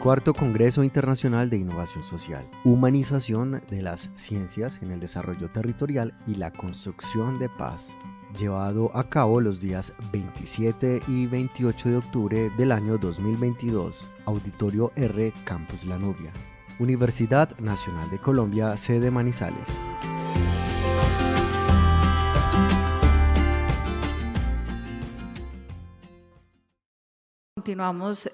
Cuarto Congreso Internacional de Innovación Social, Humanización de las Ciencias en el Desarrollo Territorial y la Construcción de Paz, llevado a cabo los días 27 y 28 de octubre del año 2022, Auditorio R, Campus La Nubia, Universidad Nacional de Colombia, sede Manizales. Continuamos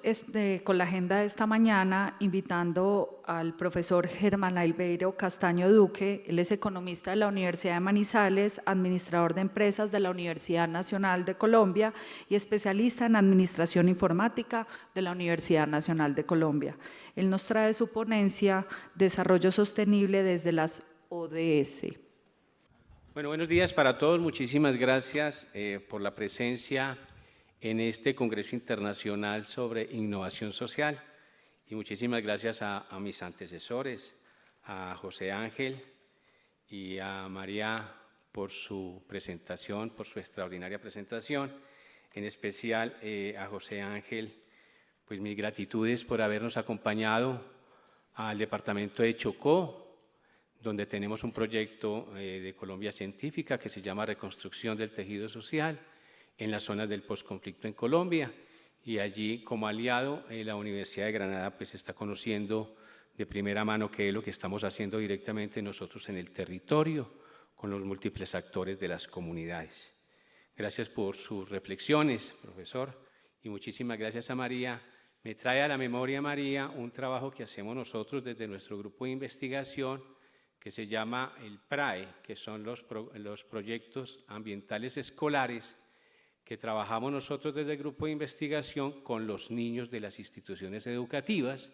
con la agenda de esta mañana invitando al profesor Germán Albeiro Castaño Duque. Él es economista de la Universidad de Manizales, administrador de empresas de la Universidad Nacional de Colombia y especialista en administración informática de la Universidad Nacional de Colombia. Él nos trae su ponencia Desarrollo Sostenible desde las ODS. Bueno, buenos días para todos. Muchísimas gracias por la presencia en este Congreso Internacional sobre Innovación Social y muchísimas gracias a mis antecesores, a José Ángel y a María por su presentación, por su extraordinaria presentación, en especial a José Ángel, pues mis gratitudes por habernos acompañado al departamento de Chocó, donde tenemos un proyecto de Colombia Científica que se llama Reconstrucción del Tejido Social en las zonas del posconflicto en Colombia, y allí como aliado la Universidad de Granada pues está conociendo de primera mano qué es lo que estamos haciendo directamente nosotros en el territorio con los múltiples actores de las comunidades. Gracias por sus reflexiones, profesor, y muchísimas gracias a María. Me trae a la memoria, María, un trabajo que hacemos nosotros desde nuestro grupo de investigación que se llama el PRAE, que son los proyectos ambientales escolares que trabajamos nosotros desde el grupo de investigación con los niños de las instituciones educativas,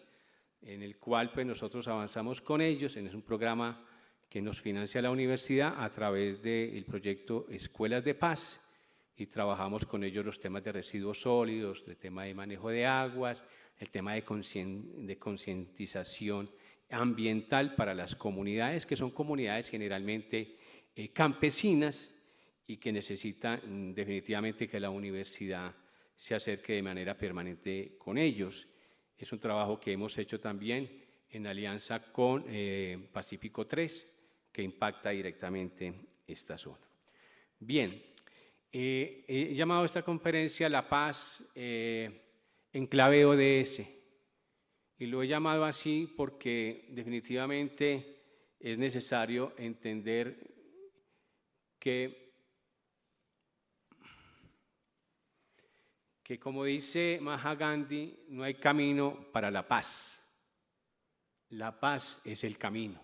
en el cual pues nosotros avanzamos con ellos, es un programa que nos financia la universidad a través del proyecto Escuelas de Paz, y trabajamos con ellos los temas de residuos sólidos, el tema de manejo de aguas, el tema de concientización ambiental para las comunidades, que son comunidades generalmente campesinas, y que necesitan definitivamente que la universidad se acerque de manera permanente con ellos. Es un trabajo que hemos hecho también en alianza con Pacífico 3, que impacta directamente esta zona. Bien, he llamado a esta conferencia La Paz en clave ODS, y lo he llamado así porque definitivamente es necesario entender que como dice Mahatma Gandhi, no hay camino para la paz. La paz es el camino.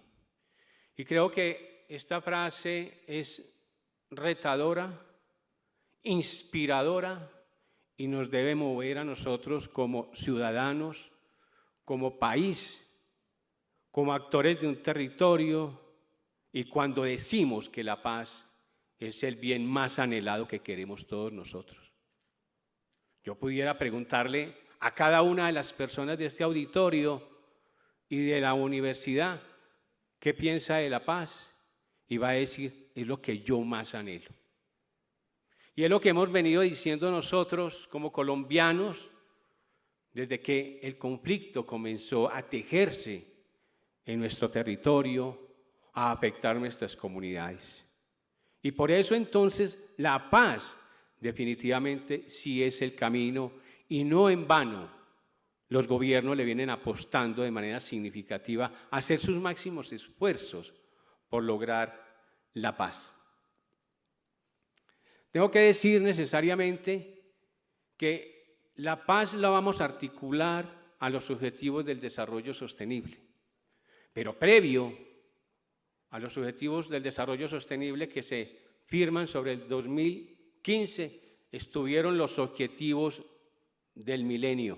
Y creo que esta frase es retadora, inspiradora, y nos debe mover a nosotros como ciudadanos, como país, como actores de un territorio, y cuando decimos que la paz es el bien más anhelado que queremos todos nosotros. Yo pudiera preguntarle a cada una de las personas de este auditorio y de la universidad qué piensa de la paz, y va a decir, es lo que yo más anhelo. Y es lo que hemos venido diciendo nosotros como colombianos desde que el conflicto comenzó a tejerse en nuestro territorio, a afectar nuestras comunidades. Y por eso entonces la paz definitivamente sí es el camino, y no en vano los gobiernos le vienen apostando de manera significativa a hacer sus máximos esfuerzos por lograr la paz. Tengo que decir necesariamente que la paz la vamos a articular a los objetivos del desarrollo sostenible, pero previo a los objetivos del desarrollo sostenible que se firman sobre el 2015, estuvieron los objetivos del milenio.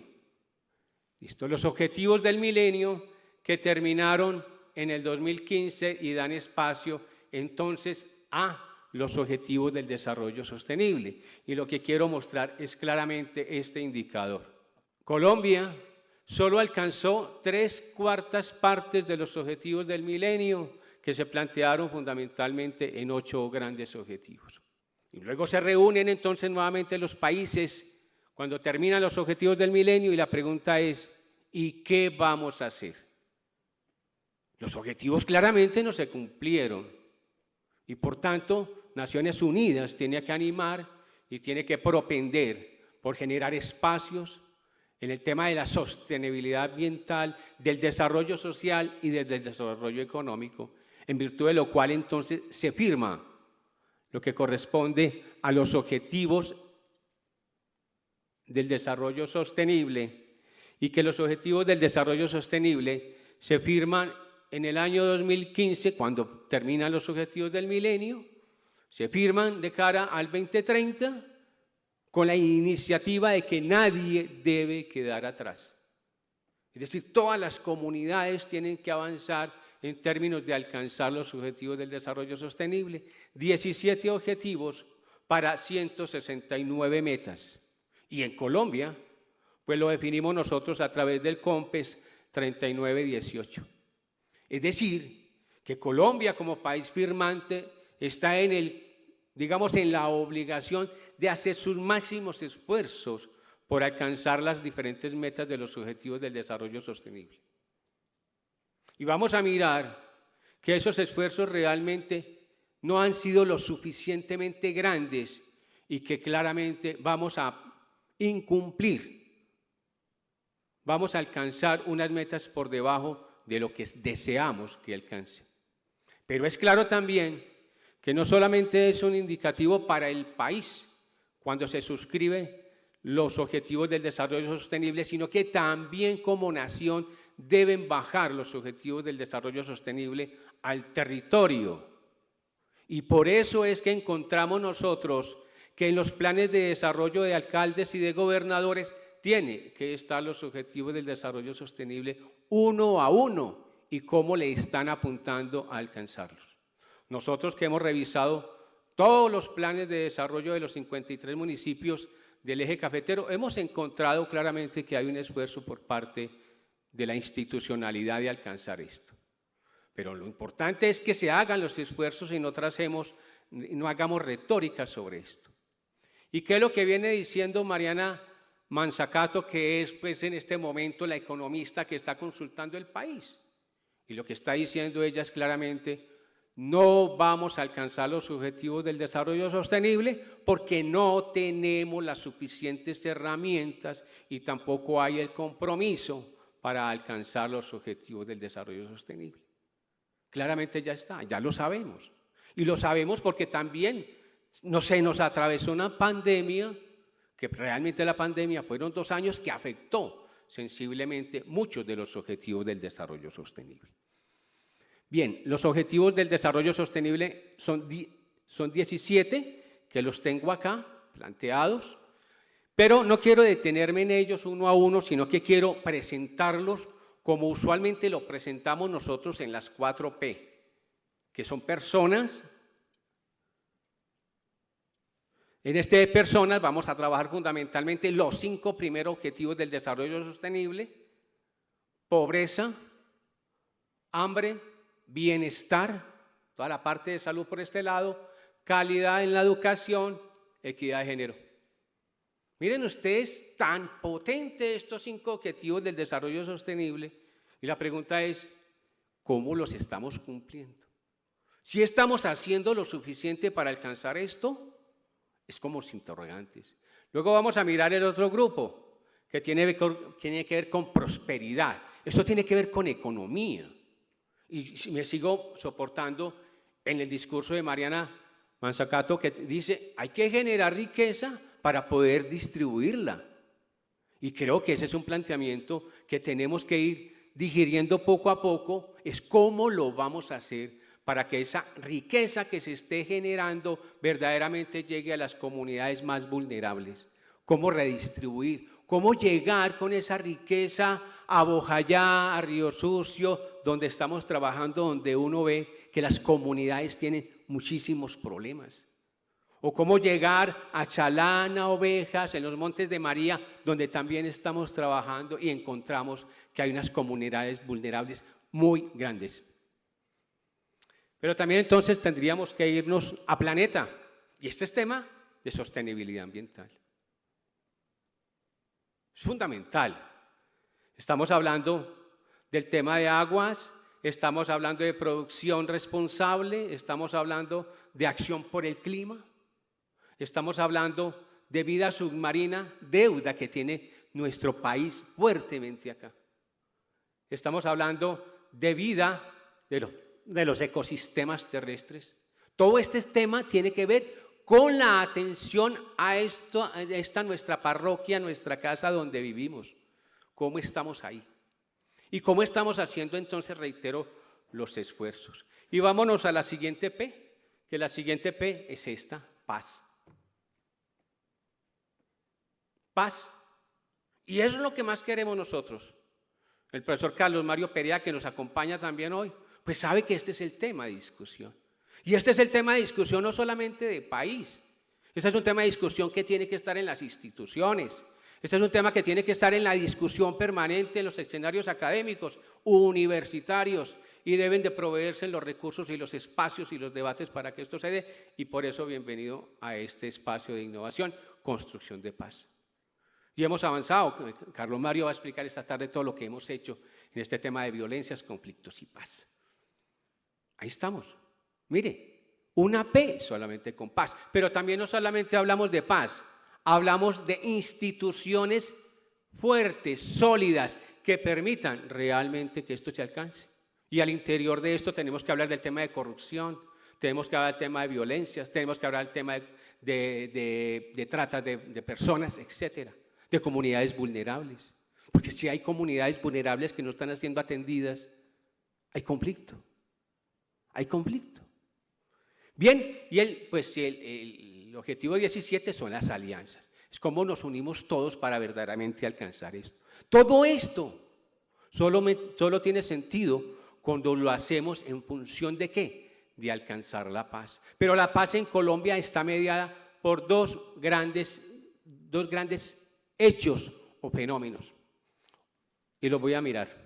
¿Listo? Los objetivos del milenio que terminaron en el 2015 y dan espacio entonces a los objetivos del desarrollo sostenible. Y lo que quiero mostrar es claramente este indicador. Colombia solo alcanzó 3/4 partes de los objetivos del milenio que se plantearon fundamentalmente en 8 grandes objetivos. Y luego se reúnen entonces nuevamente los países cuando terminan los objetivos del milenio, y la pregunta es, ¿Y qué vamos a hacer? Los objetivos claramente no se cumplieron y por tanto Naciones Unidas tiene que animar y tiene que propender por generar espacios en el tema de la sostenibilidad ambiental, del desarrollo social y del desarrollo económico, en virtud de lo cual entonces se firma lo que corresponde a los objetivos del desarrollo sostenible, y que los objetivos del desarrollo sostenible se firman en el año 2015, cuando terminan los objetivos del milenio, se firman de cara al 2030 con la iniciativa de que nadie debe quedar atrás. Es decir, todas las comunidades tienen que avanzar en términos de alcanzar los objetivos del desarrollo sostenible. 17 objetivos para 169 metas. Y en Colombia, pues lo definimos nosotros a través del COMPES 3918. Es decir, que Colombia como país firmante está en la obligación de hacer sus máximos esfuerzos por alcanzar las diferentes metas de los objetivos del desarrollo sostenible. Y vamos a mirar que esos esfuerzos realmente no han sido lo suficientemente grandes y que claramente vamos a incumplir. Vamos a alcanzar unas metas por debajo de lo que deseamos que alcance. Pero es claro también que no solamente es un indicativo para el país cuando se suscribe los objetivos del desarrollo sostenible, sino que también como nación deben bajar los objetivos del desarrollo sostenible al territorio. Y por eso es que encontramos nosotros que en los planes de desarrollo de alcaldes y de gobernadores tiene que estar los objetivos del desarrollo sostenible uno a uno y cómo le están apuntando a alcanzarlos. Nosotros que hemos revisado todos los planes de desarrollo de los 53 municipios del eje cafetero, hemos encontrado claramente que hay un esfuerzo por parte de la institucionalidad de alcanzar esto. Pero lo importante es que se hagan los esfuerzos y no hagamos retórica sobre esto. ¿Y qué es lo que viene diciendo Mariana Manzacato, que es pues en este momento la economista que está consultando el país? Y lo que está diciendo ella es claramente: no vamos a alcanzar los objetivos del desarrollo sostenible porque no tenemos las suficientes herramientas y tampoco hay el compromiso para alcanzar los objetivos del desarrollo sostenible. Claramente ya está, ya lo sabemos. Y lo sabemos porque también se nos atravesó una pandemia, que realmente la pandemia fueron 2 años que afectó sensiblemente muchos de los objetivos del desarrollo sostenible. Bien, los objetivos del desarrollo sostenible son 17, que los tengo acá planteados, pero no quiero detenerme en ellos uno a uno, sino que quiero presentarlos como usualmente lo presentamos nosotros en las 4P, que son personas. En este de personas vamos a trabajar fundamentalmente los 5 primeros objetivos del desarrollo sostenible: pobreza, hambre, bienestar, toda la parte de salud por este lado, calidad en la educación, equidad de género. Miren ustedes, tan potentes estos 5 objetivos del desarrollo sostenible, y la pregunta es, ¿cómo los estamos cumpliendo? Si estamos haciendo lo suficiente para alcanzar esto, es como los interrogantes. Luego vamos a mirar el otro grupo, que tiene que ver con prosperidad. Esto tiene que ver con economía. Y me sigo soportando en el discurso de Mariana Manzacato, que dice, hay que generar riqueza para poder distribuirla. Y creo que ese es un planteamiento que tenemos que ir digiriendo poco a poco, es cómo lo vamos a hacer para que esa riqueza que se esté generando verdaderamente llegue a las comunidades más vulnerables. Cómo redistribuir, cómo llegar con esa riqueza a Bojayá, a Río Sucio, donde estamos trabajando, donde uno ve que las comunidades tienen muchísimos problemas. O cómo llegar a Chalana, Ovejas, en los Montes de María, donde también estamos trabajando y encontramos que hay unas comunidades vulnerables muy grandes. Pero también entonces tendríamos que irnos a Planeta, y este es tema de sostenibilidad ambiental. Es fundamental. Estamos hablando del tema de aguas, estamos hablando de producción responsable, estamos hablando de acción por el clima, estamos hablando de vida submarina, deuda que tiene nuestro país fuertemente acá. Estamos hablando de vida de los ecosistemas terrestres. Todo este tema tiene que ver con la atención a esta nuestra parroquia, nuestra casa donde vivimos. ¿Cómo estamos ahí? ¿Y cómo estamos haciendo entonces, reitero, los esfuerzos? Y vámonos a la siguiente P, que la siguiente P es esta, paz. Paz. Y eso es lo que más queremos nosotros. El profesor Carlos Mario Perea, que nos acompaña también hoy, pues sabe que este es el tema de discusión. Y este es el tema de discusión no solamente de país, este es un tema de discusión que tiene que estar en las instituciones, este es un tema que tiene que estar en la discusión permanente en los escenarios académicos, universitarios, y deben de proveerse los recursos y los espacios y los debates para que esto se dé, y por eso bienvenido a este espacio de innovación, construcción de paz. Y hemos avanzado, Carlos Mario va a explicar esta tarde todo lo que hemos hecho en este tema de violencias, conflictos y paz. Ahí estamos. Mire, una P solamente con paz, pero también no solamente hablamos de paz, hablamos de instituciones fuertes, sólidas, que permitan realmente que esto se alcance. Y al interior de esto tenemos que hablar del tema de corrupción, tenemos que hablar del tema de violencias, tenemos que hablar del tema de trata de personas, etcétera, de comunidades vulnerables. Porque si hay comunidades vulnerables que no están siendo atendidas, hay conflicto. Hay conflicto. Bien, y el objetivo 17 son las alianzas. Es cómo nos unimos todos para verdaderamente alcanzar esto. Todo esto solo tiene sentido cuando lo hacemos en función de ¿qué? De alcanzar la paz. Pero la paz en Colombia está mediada por dos grandes hechos o fenómenos. Y los voy a mirar.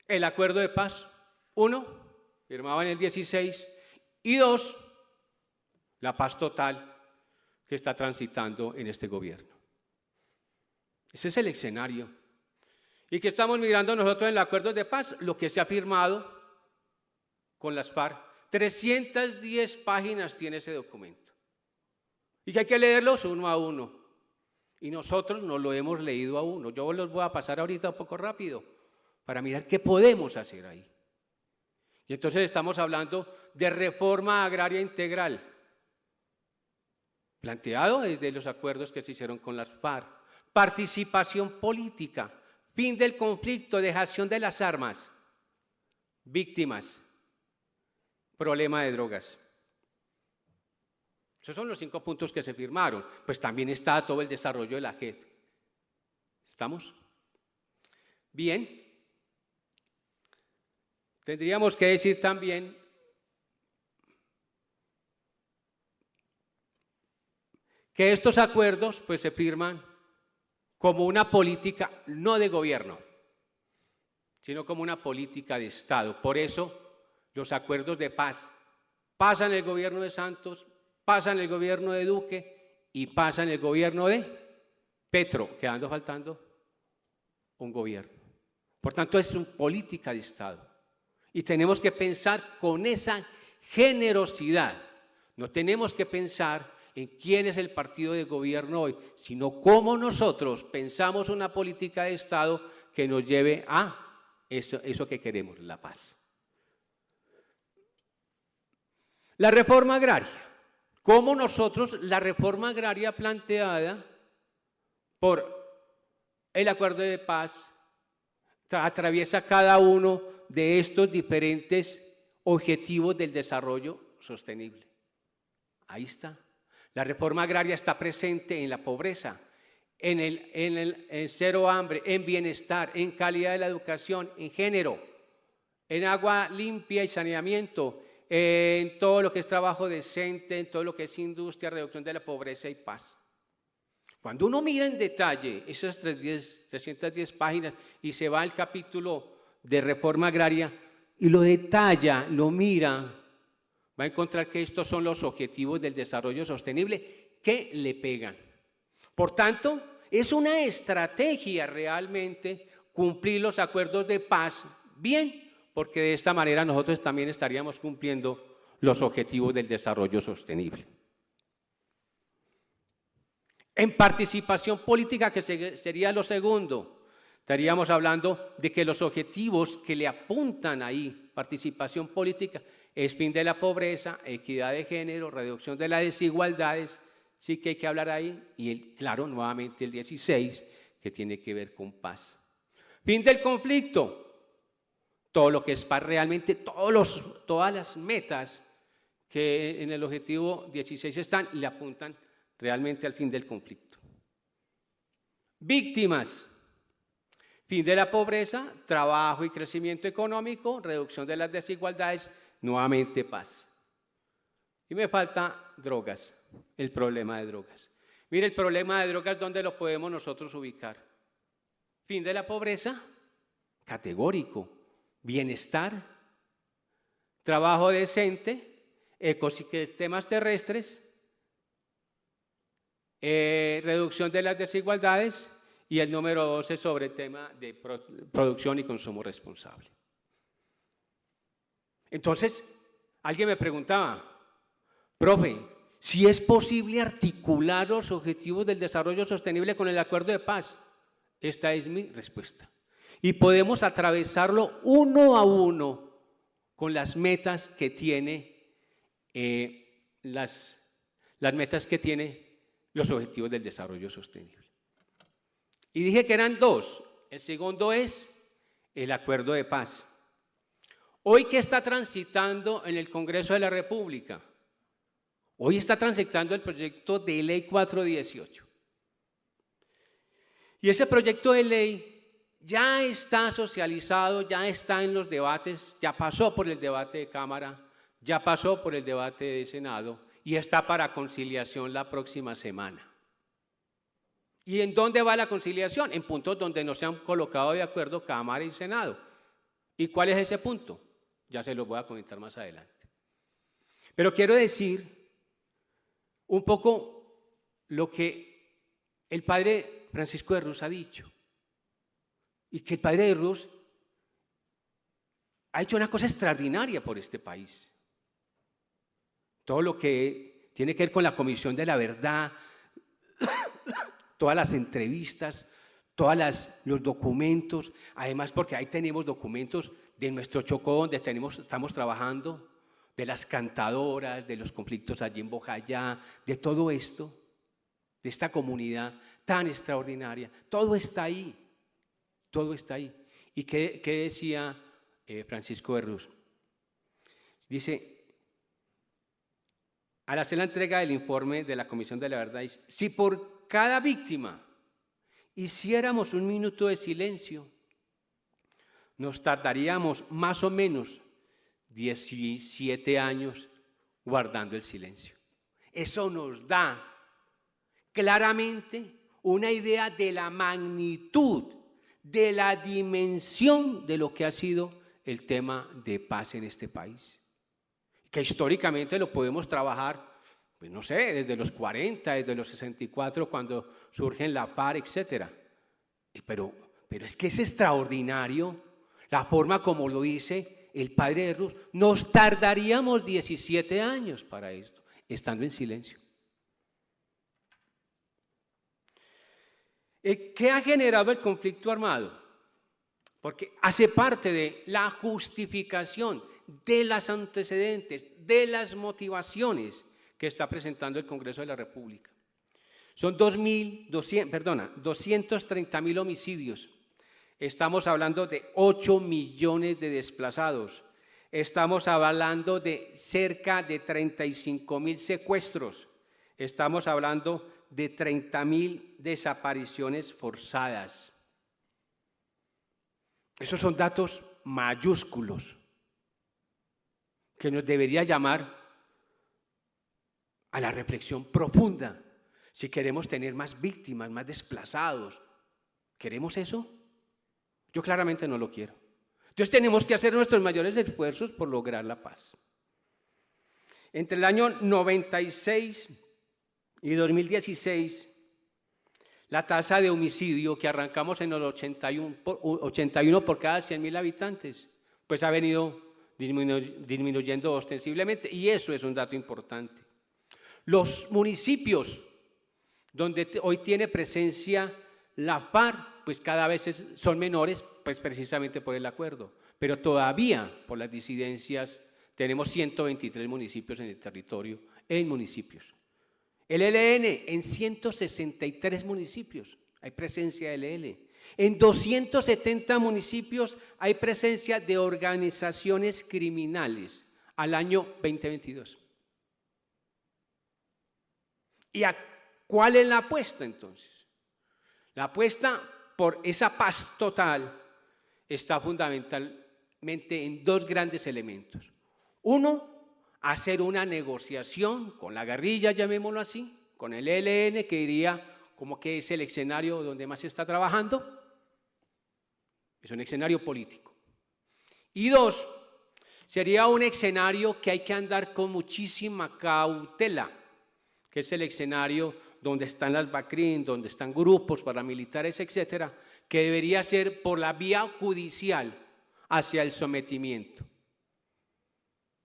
El acuerdo de paz, 1, firmado en el 16, y 2, la paz total que está transitando en este gobierno. Ese es el escenario. ¿Y qué estamos mirando nosotros en el acuerdo de paz? Lo que se ha firmado con las FARC. 310 páginas tiene ese documento. Y que hay que leerlos uno a uno. Y nosotros no lo hemos leído a uno. Yo los voy a pasar ahorita un poco rápido para mirar qué podemos hacer ahí. Y entonces estamos hablando de reforma agraria integral, planteado desde los acuerdos que se hicieron con las FARC, participación política, fin del conflicto, dejación de las armas, víctimas, problema de drogas. Esos son los 5 puntos que se firmaron. Pues también está todo el desarrollo de la JET. ¿Estamos? Bien. Tendríamos que decir también que estos acuerdos pues se firman como una política no de gobierno, sino como una política de Estado. Por eso los acuerdos de paz pasan el gobierno de Santos, pasan el gobierno de Duque y pasan el gobierno de Petro, quedando faltando un gobierno. Por tanto, es una política de Estado. Y tenemos que pensar con esa generosidad. No tenemos que pensar en quién es el partido de gobierno hoy, sino cómo nosotros pensamos una política de Estado que nos lleve a eso que queremos, la paz. La reforma agraria. ¿Cómo nosotros la reforma agraria planteada por el acuerdo de paz atraviesa cada uno de estos diferentes objetivos del desarrollo sostenible? Ahí está. La reforma agraria está presente en la pobreza, en el cero hambre, en bienestar, en calidad de la educación, en género, en agua limpia y saneamiento, en todo lo que es trabajo decente, en todo lo que es industria, reducción de la pobreza y paz. Cuando uno mira en detalle esas 310 páginas y se va al capítulo de reforma agraria y lo detalla, lo mira, va a encontrar que estos son los objetivos del desarrollo sostenible que le pegan. Por tanto, es una estrategia realmente cumplir los acuerdos de paz bien, porque de esta manera nosotros también estaríamos cumpliendo los objetivos del desarrollo sostenible. En participación política, que sería lo segundo, estaríamos hablando de que los objetivos que le apuntan ahí, participación política, es fin de la pobreza, equidad de género, reducción de las desigualdades, sí que hay que hablar ahí, y claro, nuevamente el 16, que tiene que ver con paz. Fin del conflicto, todo lo que es paz realmente, todas las metas que en el objetivo 16 están, le apuntan realmente al fin del conflicto. Víctimas, fin de la pobreza, trabajo y crecimiento económico, reducción de las desigualdades, nuevamente paz. Y me falta drogas, el problema de drogas. Mire, el problema de drogas, ¿dónde lo podemos nosotros ubicar? Fin de la pobreza, categórico. Bienestar, trabajo decente, ecosistemas terrestres, reducción de las desigualdades y el número 12 sobre el tema de producción y consumo responsable. Entonces, alguien me preguntaba, profe, si es posible articular los objetivos del desarrollo sostenible con el acuerdo de paz. Esta es mi respuesta. Y podemos atravesarlo uno a uno con las metas que tiene, las metas que tiene los objetivos del desarrollo sostenible. Y dije que eran dos. El segundo es el acuerdo de paz. Hoy, ¿qué está transitando en el Congreso de la República? Hoy está transitando el proyecto de ley 418. Y ese proyecto de ley ya está socializado, ya está en los debates, ya pasó por el debate de Cámara, ya pasó por el debate de Senado y está para conciliación la próxima semana. ¿Y en dónde va la conciliación? En puntos donde no se han colocado de acuerdo Cámara y Senado. ¿Y cuál es ese punto? Ya se los voy a comentar más adelante. Pero quiero decir un poco lo que el padre Francisco de Rus ha dicho. Y que el padre de Rus ha hecho una cosa extraordinaria por este país. Todo lo que tiene que ver con la Comisión de la Verdad, todas las entrevistas, los documentos, además porque ahí tenemos documentos de nuestro Chocó, donde estamos trabajando, de las cantadoras, de los conflictos allí en Bojayá, de todo esto, de esta comunidad tan extraordinaria, todo está ahí. Todo está ahí. ¿Y qué decía Francisco de Rus? Dice, al hacer la entrega del informe de la Comisión de la Verdad, dice, si por cada víctima hiciéramos un minuto de silencio, nos tardaríamos más o menos 17 años guardando el silencio. Eso nos da claramente una idea de la magnitud, de la dimensión de lo que ha sido el tema de paz en este país. Que históricamente lo podemos trabajar, pues no sé, desde los 40, desde los 64, cuando surgen la FARC, etc. Pero es que es extraordinario la forma como lo dice el padre de Rus. Nos tardaríamos 17 años para esto, estando en silencio. ¿Qué ha generado el conflicto armado? Porque hace parte de la justificación de los antecedentes, de las motivaciones que está presentando el Congreso de la República. Son 230.000 homicidios. Estamos hablando de 8 millones de desplazados. Estamos hablando de cerca de 35.000 secuestros. Estamos hablando de 30.000 desapariciones forzadas. Esos son datos mayúsculos que nos debería llamar a la reflexión profunda. Si queremos tener más víctimas, más desplazados, ¿queremos eso? Yo claramente no lo quiero. Entonces tenemos que hacer nuestros mayores esfuerzos por lograr la paz. Entre el año 96 y 2016, la tasa de homicidio que arrancamos en los 81 por cada 100.000 habitantes, pues ha venido disminuyendo ostensiblemente, y eso es un dato importante. Los municipios donde hoy tiene presencia la FARC, pues cada vez son menores, pues precisamente por el acuerdo, pero todavía por las disidencias tenemos 123 municipios en el territorio, en municipios. El ELN en 163 municipios hay presencia del ELN. En 270 municipios hay presencia de organizaciones criminales al año 2022. ¿Y a cuál es la apuesta entonces? La apuesta por esa paz total está fundamentalmente en dos grandes elementos. Uno, hacer una negociación con la guerrilla, llamémoslo así, con el ELN, que diría como que es el escenario donde más se está trabajando. Es un escenario político. Y dos, sería un escenario que hay que andar con muchísima cautela, que es el escenario donde están las BACRIM, donde están grupos paramilitares, etcétera, que debería ser por la vía judicial hacia el sometimiento.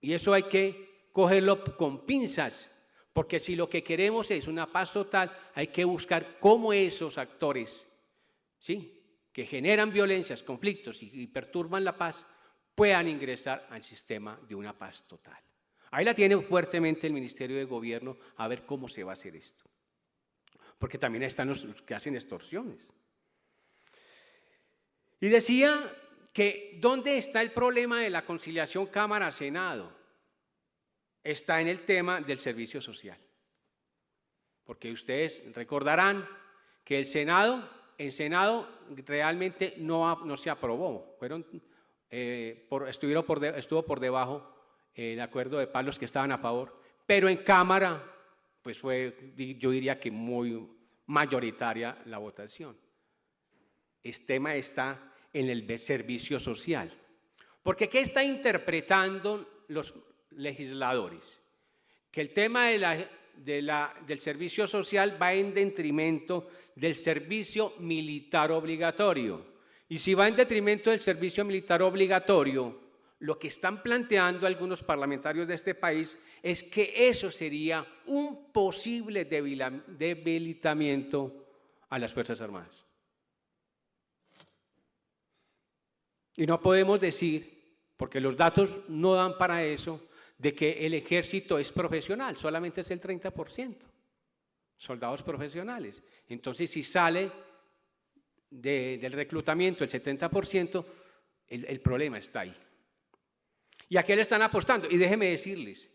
Y eso hay que cogerlo con pinzas, porque si lo que queremos es una paz total, hay que buscar cómo esos actores, ¿sí?, que generan violencias, conflictos y perturban la paz, puedan ingresar al sistema de una paz total. Ahí la tiene fuertemente el Ministerio de Gobierno a ver cómo se va a hacer esto. Porque también están los que hacen extorsiones. Y decía que ¿dónde está el problema de la conciliación Cámara-Senado? Está en el tema del servicio social. Porque ustedes recordarán que el Senado realmente no se aprobó. Estuvo por debajo el acuerdo de paz los que estaban a favor, pero en Cámara pues fue, yo diría que muy mayoritaria la votación. Este tema está en el servicio social. Porque ¿qué está interpretando los legisladores? Que el tema del servicio social va en detrimento del servicio militar obligatorio. Y si va en detrimento del servicio militar obligatorio, lo que están planteando algunos parlamentarios de este país es que eso sería un posible debilitamiento a las Fuerzas Armadas. Y no podemos decir, porque los datos no dan para eso, de que el ejército es profesional, solamente es el 30%, soldados profesionales. Entonces, si sale del reclutamiento el 70%, el problema está ahí. ¿Y a qué le están apostando? Y déjenme decirles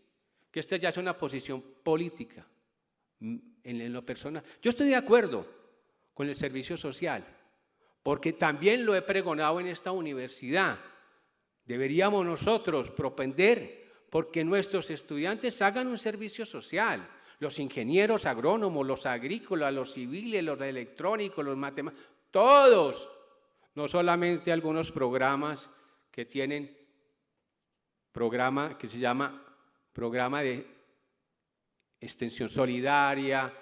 que esta ya es una posición política en lo personal. Yo estoy de acuerdo con el servicio social, porque también lo he pregonado en esta universidad. Deberíamos nosotros propender porque nuestros estudiantes hagan un servicio social. Los ingenieros agrónomos, los agrícolas, los civiles, los electrónicos, los matemáticos, todos. No solamente algunos programas que tienen programa que se llama programa de extensión solidaria,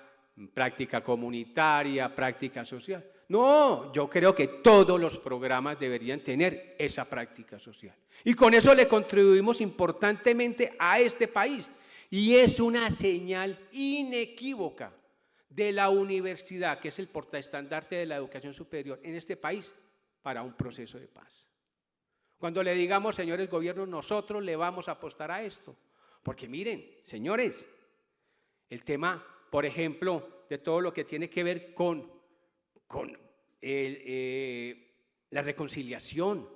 práctica comunitaria, práctica social. No, yo creo que todos los programas deberían tener esa práctica social. Y con eso le contribuimos importantemente a este país. Y es una señal inequívoca de la universidad, que es el portaestandarte de la educación superior en este país, para un proceso de paz. Cuando le digamos, señores gobiernos, nosotros le vamos a apostar a esto. Porque miren, señores, el tema, por ejemplo, de todo lo que tiene que ver con la reconciliación,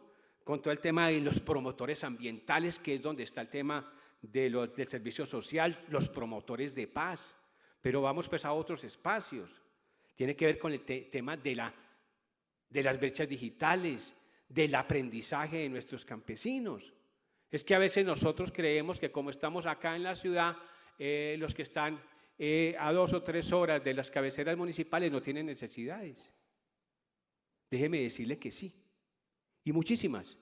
con todo el tema de los promotores ambientales, que es donde está el tema del servicio social, los promotores de paz. Pero vamos pues a otros espacios. Tiene que ver con el tema de las brechas digitales, del aprendizaje de nuestros campesinos. Es que a veces nosotros creemos que como estamos acá en la ciudad, los que están a 2 o 3 horas de las cabeceras municipales no tienen necesidades. Déjeme decirle que sí, y muchísimas.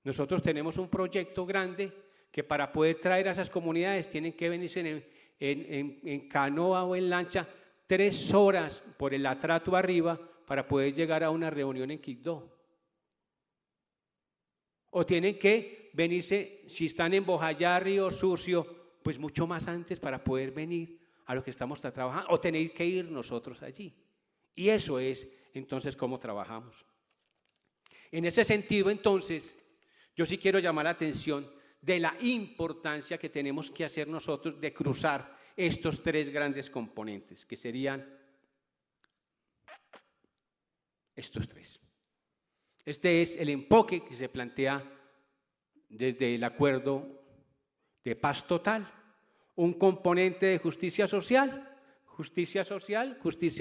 Nosotros tenemos un proyecto grande que para poder traer a esas comunidades tienen que venirse en canoa o en lancha 3 horas por el atrato arriba para poder llegar a una reunión en Quibdó. O tienen que venirse, si están en Bojayá, Río Sucio, pues mucho más antes para poder venir a lo que estamos trabajando, o tener que ir nosotros allí. Y eso es entonces cómo trabajamos. En ese sentido, entonces, yo sí quiero llamar la atención de la importancia que tenemos que hacer nosotros de cruzar estos 3 grandes componentes, que serían estos 3. Este es el enfoque que se plantea desde el acuerdo de paz total. Un componente de justicia social, justicia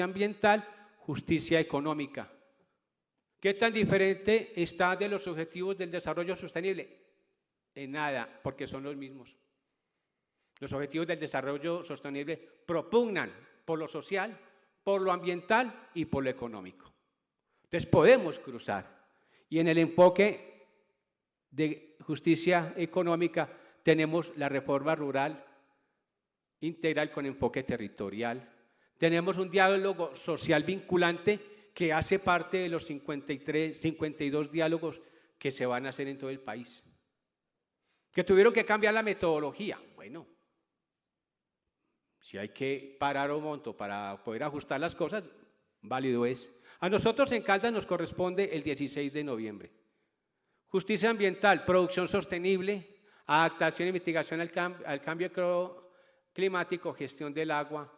ambiental, justicia económica. ¿Qué tan diferente está de los objetivos del desarrollo sostenible? En nada, porque son los mismos. Los objetivos del desarrollo sostenible propugnan por lo social, por lo ambiental y por lo económico. Entonces podemos cruzar. Y en el enfoque de justicia económica tenemos la reforma rural integral con enfoque territorial. Tenemos un diálogo social vinculante que hace parte de los 52 diálogos que se van a hacer en todo el país. Que tuvieron que cambiar la metodología. Bueno, si hay que parar un monto para poder ajustar las cosas, válido es. A nosotros en Caldas nos corresponde el 16 de noviembre. Justicia ambiental, producción sostenible, adaptación y mitigación al cambio climático, gestión del agua,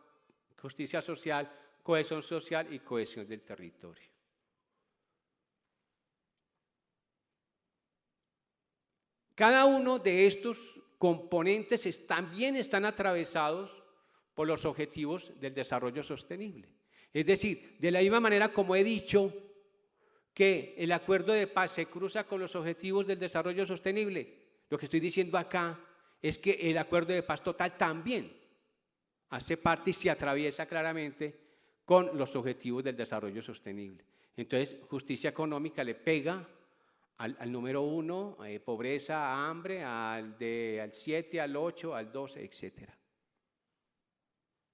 justicia social, cohesión social y cohesión del territorio. Cada uno de estos componentes también están atravesados por los objetivos del desarrollo sostenible. Es decir, de la misma manera como he dicho que el acuerdo de paz se cruza con los objetivos del desarrollo sostenible, lo que estoy diciendo acá es que el acuerdo de paz total también hace parte y se atraviesa claramente con los objetivos del desarrollo sostenible. Entonces, justicia económica le pega al número 1, pobreza, hambre, al 7, al 8, al 12, etc.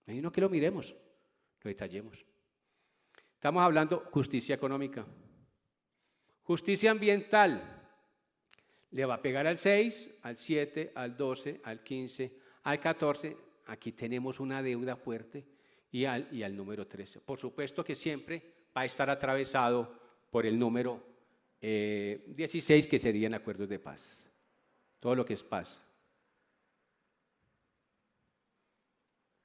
Hay uno que lo miremos, lo detallemos. Estamos hablando justicia económica. Justicia ambiental le va a pegar al 6, al 7, al 12, al 15, al 14. Aquí tenemos una deuda fuerte y al número 13. Por supuesto que siempre va a estar atravesado por el número 16, que serían acuerdos de paz. Todo lo que es paz.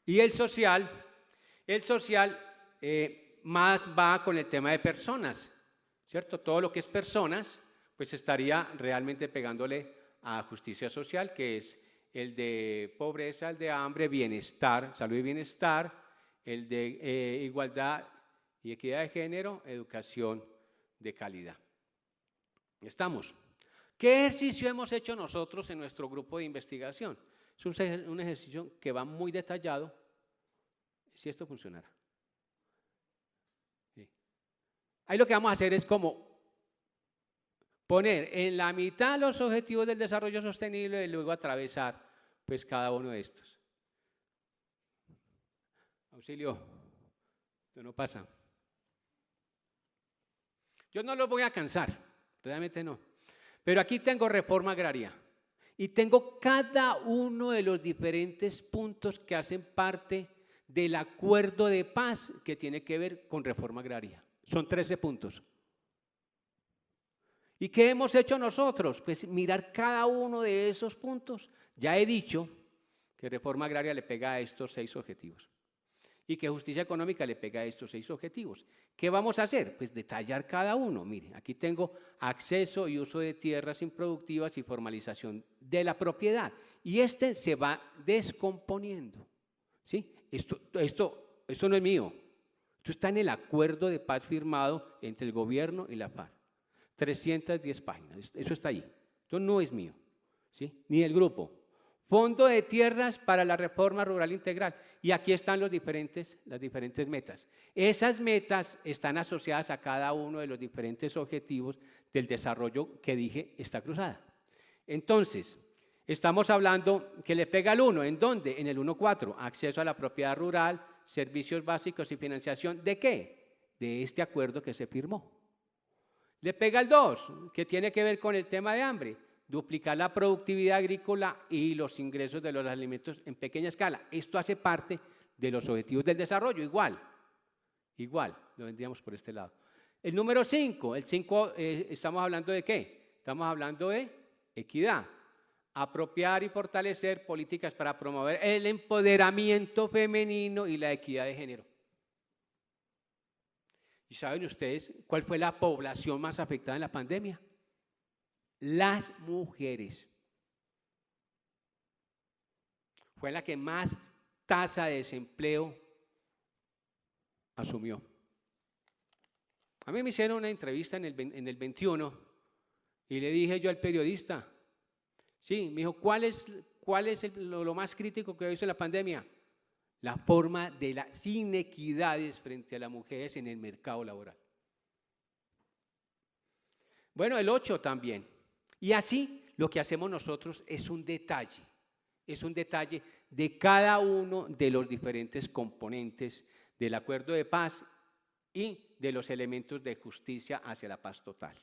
Y el social más va con el tema de personas, ¿cierto? Todo lo que es personas, pues estaría realmente pegándole a justicia social, que es el de pobreza, el de hambre, bienestar, salud y bienestar, el de igualdad y equidad de género, educación de calidad. ¿Estamos? ¿Qué ejercicio hemos hecho nosotros en nuestro grupo de investigación? Es un ejercicio que va muy detallado, si esto funcionara. Sí. Ahí lo que vamos a hacer es como poner en la mitad los objetivos del desarrollo sostenible y luego atravesar pues cada uno de estos. Auxilio, esto no pasa. Yo no los voy a cansar, realmente no. Pero aquí tengo reforma agraria y tengo cada uno de los diferentes puntos que hacen parte del acuerdo de paz que tiene que ver con reforma agraria. Son 13 puntos. ¿Y qué hemos hecho nosotros? Pues mirar cada uno de esos puntos. Ya he dicho que reforma agraria le pega a estos 6 objetivos y que justicia económica le pega a estos 6 objetivos. ¿Qué vamos a hacer? Pues detallar cada uno. Mire, aquí tengo acceso y uso de tierras improductivas y formalización de la propiedad. Y este se va descomponiendo. ¿Sí? Esto no es mío. Esto está en el acuerdo de paz firmado entre el gobierno y la FARC. 310 páginas. Eso está ahí. Esto no es mío. ¿Sí? Ni el grupo. Fondo de tierras para la reforma rural integral. Y aquí están las diferentes metas. Esas metas están asociadas a cada uno de los diferentes objetivos del desarrollo que dije está cruzada. Entonces, Estamos hablando que le pega al 1, ¿en dónde? En el 1.4, acceso a la propiedad rural, servicios básicos y financiación. ¿De qué? De este acuerdo que se firmó. Le pega al 2, que tiene que ver con el tema de hambre, duplicar la productividad agrícola y los ingresos de los alimentos en pequeña escala. Esto hace parte de los objetivos del desarrollo, igual, lo vendríamos por este lado. El número 5, estamos hablando de qué? Estamos hablando de equidad. Apropiar y fortalecer políticas para promover el empoderamiento femenino y la equidad de género. ¿Y saben ustedes cuál fue la población más afectada en la pandemia? Las mujeres. Fue la que más tasa de desempleo asumió. A mí me hicieron una entrevista en el 21 y le dije yo al periodista, sí, me dijo, ¿cuál es lo más crítico que he visto en la pandemia? La forma de las inequidades frente a las mujeres en el mercado laboral. Bueno, el 8 también. Y así lo que hacemos nosotros es un detalle de cada uno de los diferentes componentes del acuerdo de paz y de los elementos de justicia hacia la paz total.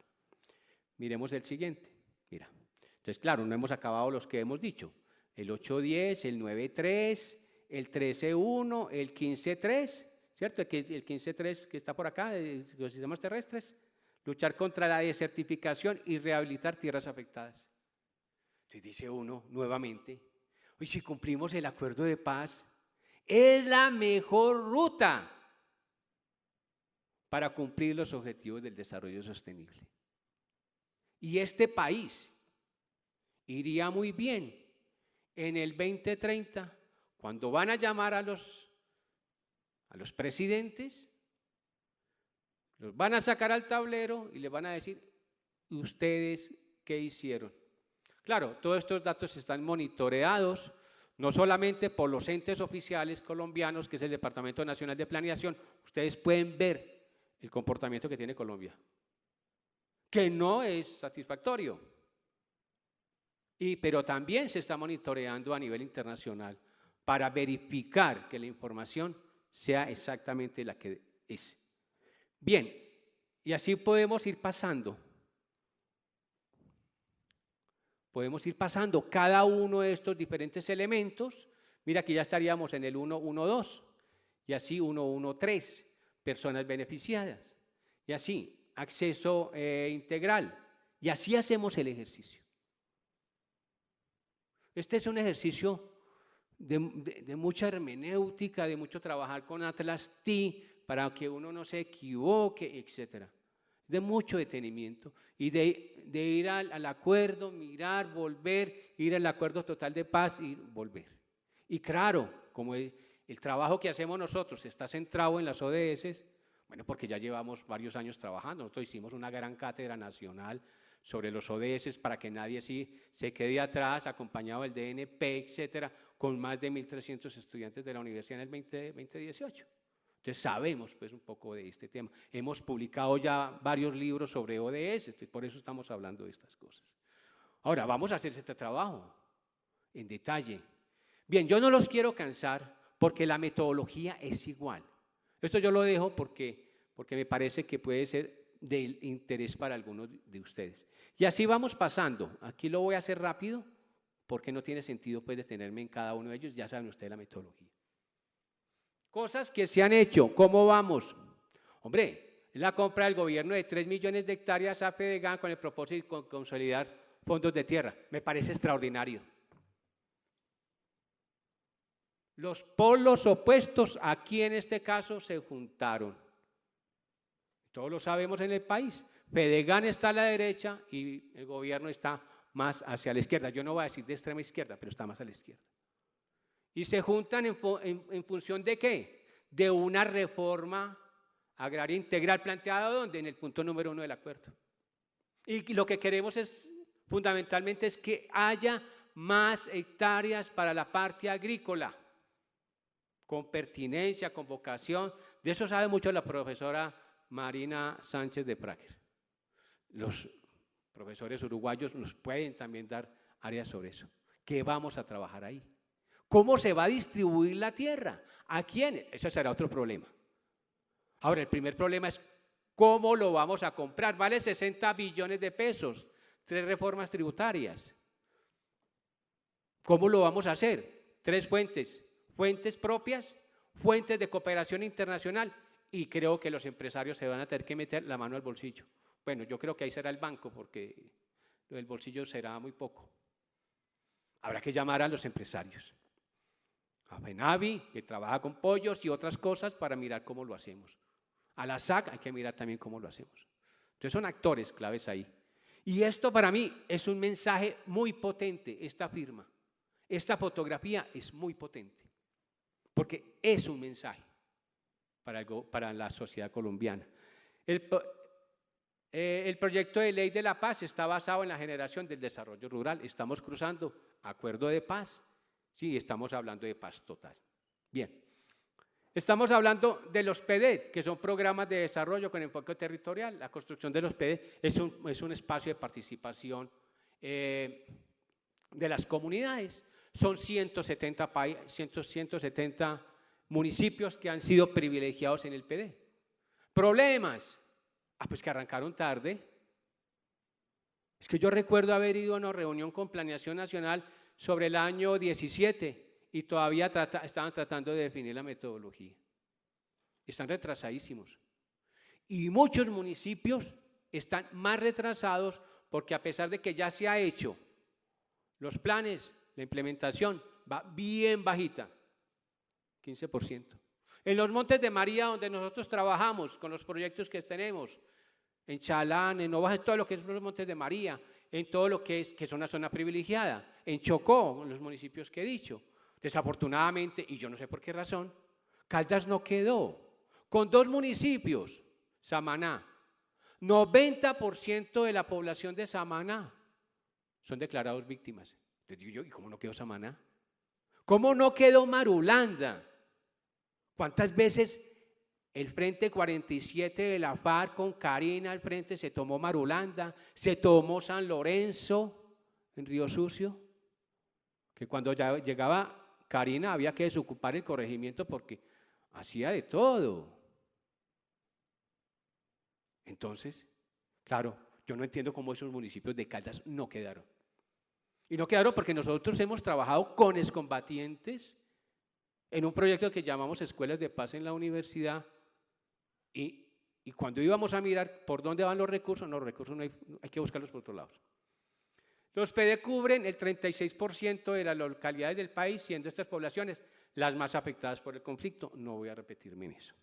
Miremos el siguiente, mira. Entonces, claro, no hemos acabado los que hemos dicho. El 8.10, el 9.3, el 13.1, el 15.3, ¿cierto? El 15.3 que está por acá, de los sistemas terrestres. Luchar contra la desertificación y rehabilitar tierras afectadas. Entonces dice uno nuevamente, hoy si cumplimos el acuerdo de paz, es la mejor ruta para cumplir los objetivos del desarrollo sostenible. Y este país iría muy bien en el 2030, cuando van a llamar a los presidentes, los van a sacar al tablero y les van a decir, ¿ustedes qué hicieron? Claro, todos estos datos están monitoreados, no solamente por los entes oficiales colombianos, que es el Departamento Nacional de Planeación. Ustedes pueden ver el comportamiento que tiene Colombia, que no es satisfactorio. Pero también se está monitoreando a nivel internacional para verificar que la información sea exactamente la que es. Bien, y así podemos ir pasando. Podemos ir pasando cada uno de estos diferentes elementos. Mira que ya estaríamos en el 1.1.2 y así 1.1.3, personas beneficiadas. Y así, acceso integral. Y así hacemos el ejercicio. Este es un ejercicio de mucha hermenéutica, de mucho trabajar con Atlas T para que uno no se equivoque, etc. De mucho detenimiento y de ir al acuerdo, mirar, volver, ir al acuerdo total de paz y volver. Y claro, como el trabajo que hacemos nosotros está centrado en las ODS, bueno, porque ya llevamos varios años trabajando, nosotros hicimos una gran cátedra nacional sobre los ODS para que nadie se quede atrás, acompañado del DNP, etcétera, con más de 1.300 estudiantes de la universidad en el 2018. Entonces sabemos pues un poco de este tema. Hemos publicado ya varios libros sobre ODS, por eso estamos hablando de estas cosas. Ahora, vamos a hacer este trabajo en detalle. Bien, yo no los quiero cansar porque la metodología es igual. Esto yo lo dejo porque me parece que puede ser de interés para algunos de ustedes. Y así vamos pasando. Aquí lo voy a hacer rápido porque no tiene sentido pues detenerme en cada uno de ellos, ya saben ustedes la metodología. Cosas que se han hecho, ¿cómo vamos? Hombre, es la compra del gobierno de 3 millones de hectáreas a FEDEGAN con el propósito de consolidar fondos de tierra. Me parece extraordinario. Los polos opuestos aquí en este caso se juntaron. Todos lo sabemos en el país. FEDEGAN está a la derecha y el gobierno está más hacia la izquierda. Yo no voy a decir de extrema izquierda, pero está más a la izquierda. Y se juntan en función de ¿qué? De una reforma agraria integral planteada ¿dónde? En el punto número 1 del acuerdo. Y lo que queremos fundamentalmente es que haya más hectáreas para la parte agrícola, con pertinencia, con vocación. De eso sabe mucho la profesora Marina Sánchez de Prager. Los profesores uruguayos nos pueden también dar áreas sobre eso. ¿Qué vamos a trabajar ahí? ¿Cómo se va a distribuir la tierra? ¿A quién? Ese será otro problema. Ahora, el primer problema es ¿cómo lo vamos a comprar? Vale 60 billones de pesos, 3 reformas tributarias. ¿Cómo lo vamos a hacer? 3 fuentes, fuentes propias, fuentes de cooperación internacional, y creo que los empresarios se van a tener que meter la mano al bolsillo. Bueno, yo creo que ahí será el banco, porque lo del bolsillo será muy poco. Habrá que llamar a los empresarios, a FENAVI, que trabaja con pollos y otras cosas, para mirar cómo lo hacemos. A la SAC hay que mirar también cómo lo hacemos. Entonces son actores claves ahí. Y esto para mí es un mensaje muy potente, esta firma. Esta fotografía es muy potente, porque es un mensaje para la sociedad colombiana. El proyecto de ley de la paz está basado en la generación del desarrollo rural. Estamos cruzando acuerdo de paz, sí, estamos hablando de paz total. Bien, estamos hablando de los PD, que son programas de desarrollo con enfoque territorial. La construcción de los PD es un espacio de participación de las comunidades. Son 170 municipios que han sido privilegiados en el PD. Problemas. Pues que arrancaron tarde. Es que yo recuerdo haber ido a una reunión con Planeación Nacional sobre el año 17 y todavía estaban tratando de definir la metodología. Están retrasadísimos. Y muchos municipios están más retrasados porque, a pesar de que ya se ha hecho los planes, la implementación va bien bajita, 15%. En los Montes de María, donde nosotros trabajamos con los proyectos que tenemos, en Chalán, en Ovaja, todo lo que es los Montes de María, en todo lo que es una zona privilegiada, en Chocó, en los municipios que he dicho. Desafortunadamente, y yo no sé por qué razón, Caldas no quedó. Con 2 municipios, Samaná, 90% de la población de Samaná son declarados víctimas. Entonces digo yo, ¿y cómo no quedó Samaná? ¿Cómo no quedó Marulanda? ¿Cuántas veces el Frente 47 de la FARC con Karina al frente se tomó Marulanda, se tomó San Lorenzo en Río Sucio? Que cuando ya llegaba Karina había que desocupar el corregimiento porque hacía de todo. Entonces, claro, yo no entiendo cómo esos municipios de Caldas no quedaron. Y no quedaron porque nosotros hemos trabajado con excombatientes en un proyecto que llamamos Escuelas de Paz en la Universidad, y cuando íbamos a mirar por dónde van los recursos no hay que buscarlos por otros lados. Los PD cubren el 36% de las localidades del país, siendo estas poblaciones las más afectadas por el conflicto. No voy a repetirme en eso.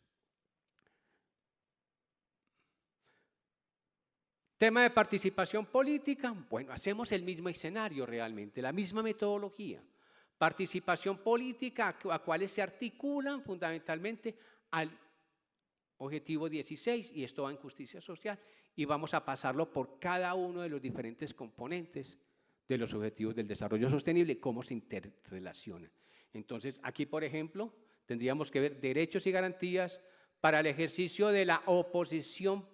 Tema de participación política. Bueno, hacemos el mismo escenario realmente, la misma metodología. Participación política, a cuales se articulan fundamentalmente al objetivo 16, y esto va en justicia social, y vamos a pasarlo por cada uno de los diferentes componentes de los objetivos del desarrollo sostenible, cómo se interrelacionan. Entonces, aquí, por ejemplo, tendríamos que ver derechos y garantías para el ejercicio de la oposición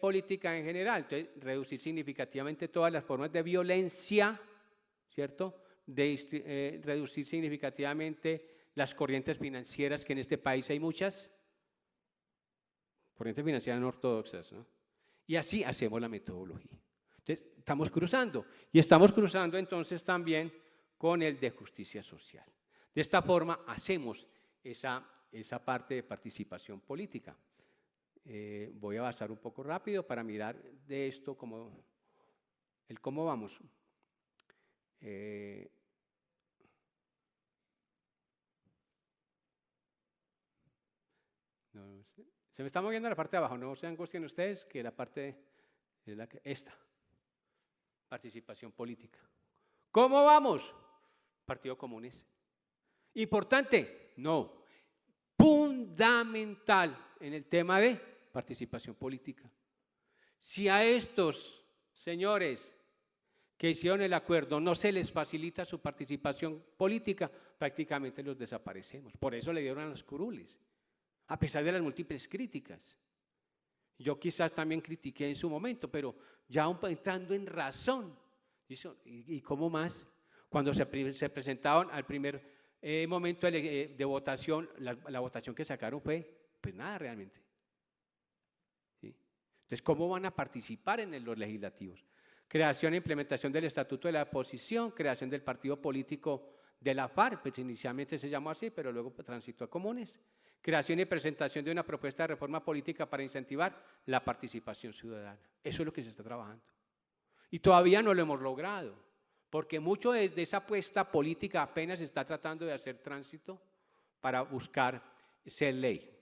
política en general. Entonces, reducir significativamente todas las formas de violencia, ¿cierto? Reducir significativamente las corrientes financieras, que en este país hay muchas, corrientes financieras no ortodoxas, ¿no? Y así hacemos la metodología. Entonces, estamos cruzando, y estamos cruzando entonces también con el de justicia social. De esta forma hacemos esa parte de participación política. Voy a avanzar un poco rápido para mirar de esto cómo vamos. No sé. Se me está moviendo la parte de abajo, no se angustien ustedes que la parte es esta, participación política. ¿Cómo vamos? Partido Comunes. ¿Importante? No. Fundamental en el tema de participación política. Si a estos señores que hicieron el acuerdo no se les facilita su participación política, prácticamente los desaparecemos. Por eso le dieron a los curules, a pesar de las múltiples críticas. Yo quizás también critiqué en su momento, pero ya entrando en razón, ¿y cómo más? Cuando se presentaron al primer momento de votación, la votación que sacaron fue, pues nada realmente. ¿Sí? Entonces, ¿cómo van a participar en los legislativos? Creación e implementación del Estatuto de la Oposición, creación del partido político de la FARC, pues inicialmente se llamó así, pero luego transitó a comunes. Creación y presentación de una propuesta de reforma política para incentivar la participación ciudadana. Eso es lo que se está trabajando. Y todavía no lo hemos logrado, porque mucho de esa apuesta política apenas está tratando de hacer tránsito para buscar ser ley.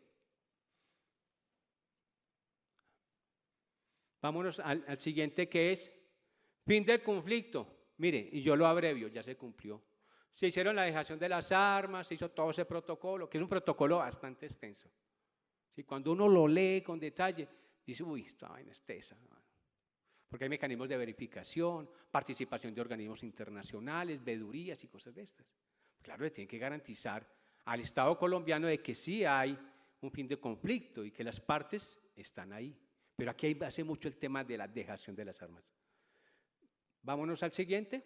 Vámonos al siguiente, que es fin del conflicto. Mire, y yo lo abrevio, ya se cumplió. Se hicieron la dejación de las armas, se hizo todo ese protocolo, que es un protocolo bastante extenso. ¿Sí? Cuando uno lo lee con detalle, dice, uy, esta vaina es tesa. Porque hay mecanismos de verificación, participación de organismos internacionales, vedurías y cosas de estas. Claro, le tienen que garantizar al Estado colombiano de que sí hay un fin de conflicto y que las partes están ahí. Pero aquí hace mucho el tema de la dejación de las armas. Vámonos al siguiente.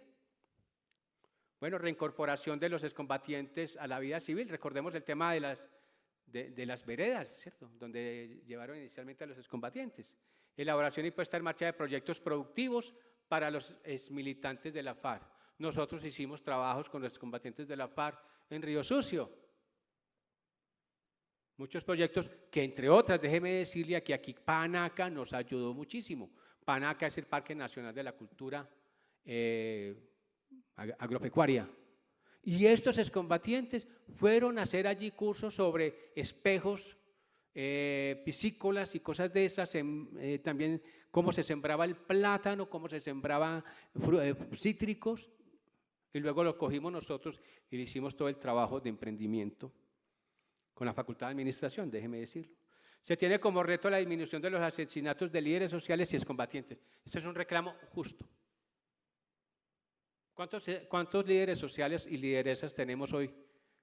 Bueno, reincorporación de los excombatientes a la vida civil. Recordemos el tema de las veredas, ¿cierto? Donde llevaron inicialmente a los excombatientes. Elaboración y puesta en marcha de proyectos productivos para los exmilitantes de la FARC. Nosotros hicimos trabajos con los excombatientes de la FARC en Río Sucio. Muchos proyectos que, entre otras, déjeme decirle que aquí Panaca nos ayudó muchísimo. Panaca es el Parque Nacional de la Cultura Agropecuaria. Y estos excombatientes fueron a hacer allí cursos sobre espejos, piscícolas y cosas de esas, también cómo se sembraba el plátano, cómo se sembraban cítricos, y luego lo cogimos nosotros y le hicimos todo el trabajo de emprendimiento con la Facultad de Administración, déjeme decirlo. Se tiene como reto la disminución de los asesinatos de líderes sociales y excombatientes. Este es un reclamo justo. ¿Cuántos líderes sociales y lideresas tenemos hoy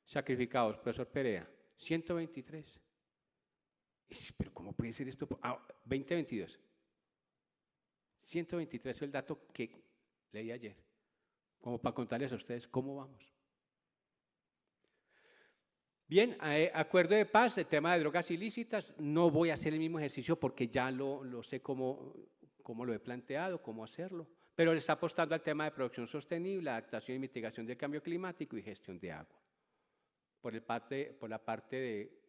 sacrificados, profesor Perea? 123. Pero ¿cómo puede ser esto? 2022. 123 es el dato que leí ayer, como para contarles a ustedes cómo vamos. Bien, acuerdo de paz, el tema de drogas ilícitas, no voy a hacer el mismo ejercicio porque ya lo sé cómo lo he planteado, cómo hacerlo, pero le está apostando al tema de producción sostenible, adaptación y mitigación del cambio climático y gestión de agua. Por la parte de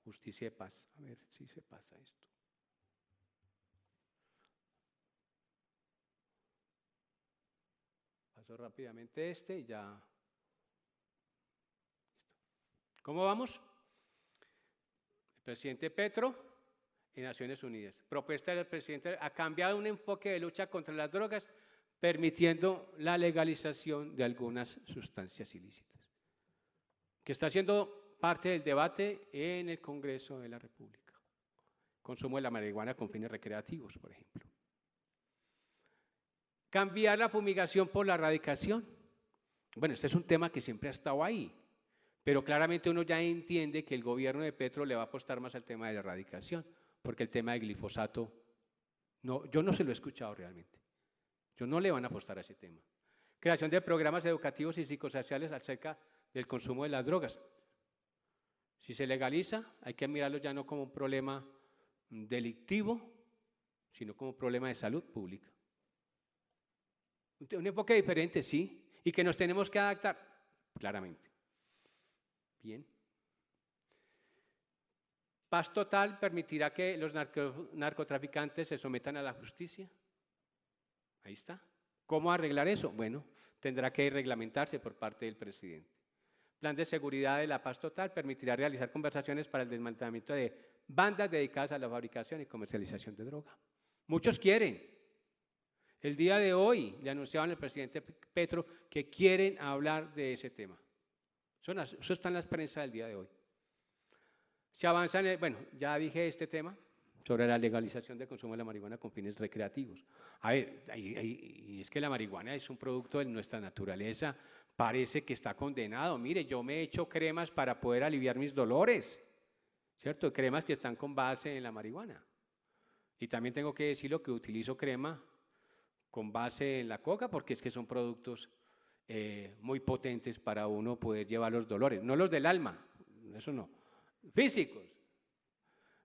justicia y paz. A ver si se pasa esto. Paso rápidamente y ya. ¿Cómo vamos? El presidente Petro en Naciones Unidas. Propuesta del presidente ha cambiado un enfoque de lucha contra las drogas, permitiendo la legalización de algunas sustancias ilícitas, que está siendo parte del debate en el Congreso de la República. Consumo de la marihuana con fines recreativos, por ejemplo. Cambiar la fumigación por la erradicación. Bueno, este es un tema que siempre ha estado ahí. Pero claramente uno ya entiende que el gobierno de Petro le va a apostar más al tema de la erradicación, porque el tema de glifosato, yo no se lo he escuchado realmente. Yo no le van a apostar a ese tema. Creación de programas educativos y psicosociales acerca del consumo de las drogas. Si se legaliza, hay que mirarlo ya no como un problema delictivo, sino como un problema de salud pública. Un enfoque diferente, sí, y que nos tenemos que adaptar, claramente. Bien. Paz total permitirá que los narcotraficantes se sometan a la justicia. Ahí está. ¿Cómo arreglar eso? Bueno, tendrá que reglamentarse por parte del presidente. Plan de seguridad de la paz total permitirá realizar conversaciones para el desmantelamiento de bandas dedicadas a la fabricación y comercialización de droga. Muchos quieren. El día de hoy le anunciaban al presidente Petro que quieren hablar de ese tema. Eso está en la prensa del día de hoy. Se avanza bueno, ya dije este tema sobre la legalización del consumo de la marihuana con fines recreativos. A ver, y es que la marihuana es un producto de nuestra naturaleza, parece que está condenado. Mire, yo me he hecho cremas para poder aliviar mis dolores, ¿cierto? Cremas que están con base en la marihuana. Y también tengo que decirlo que utilizo crema con base en la coca porque es que son productos muy potentes para uno poder llevar los dolores, no los del alma, eso no, físicos.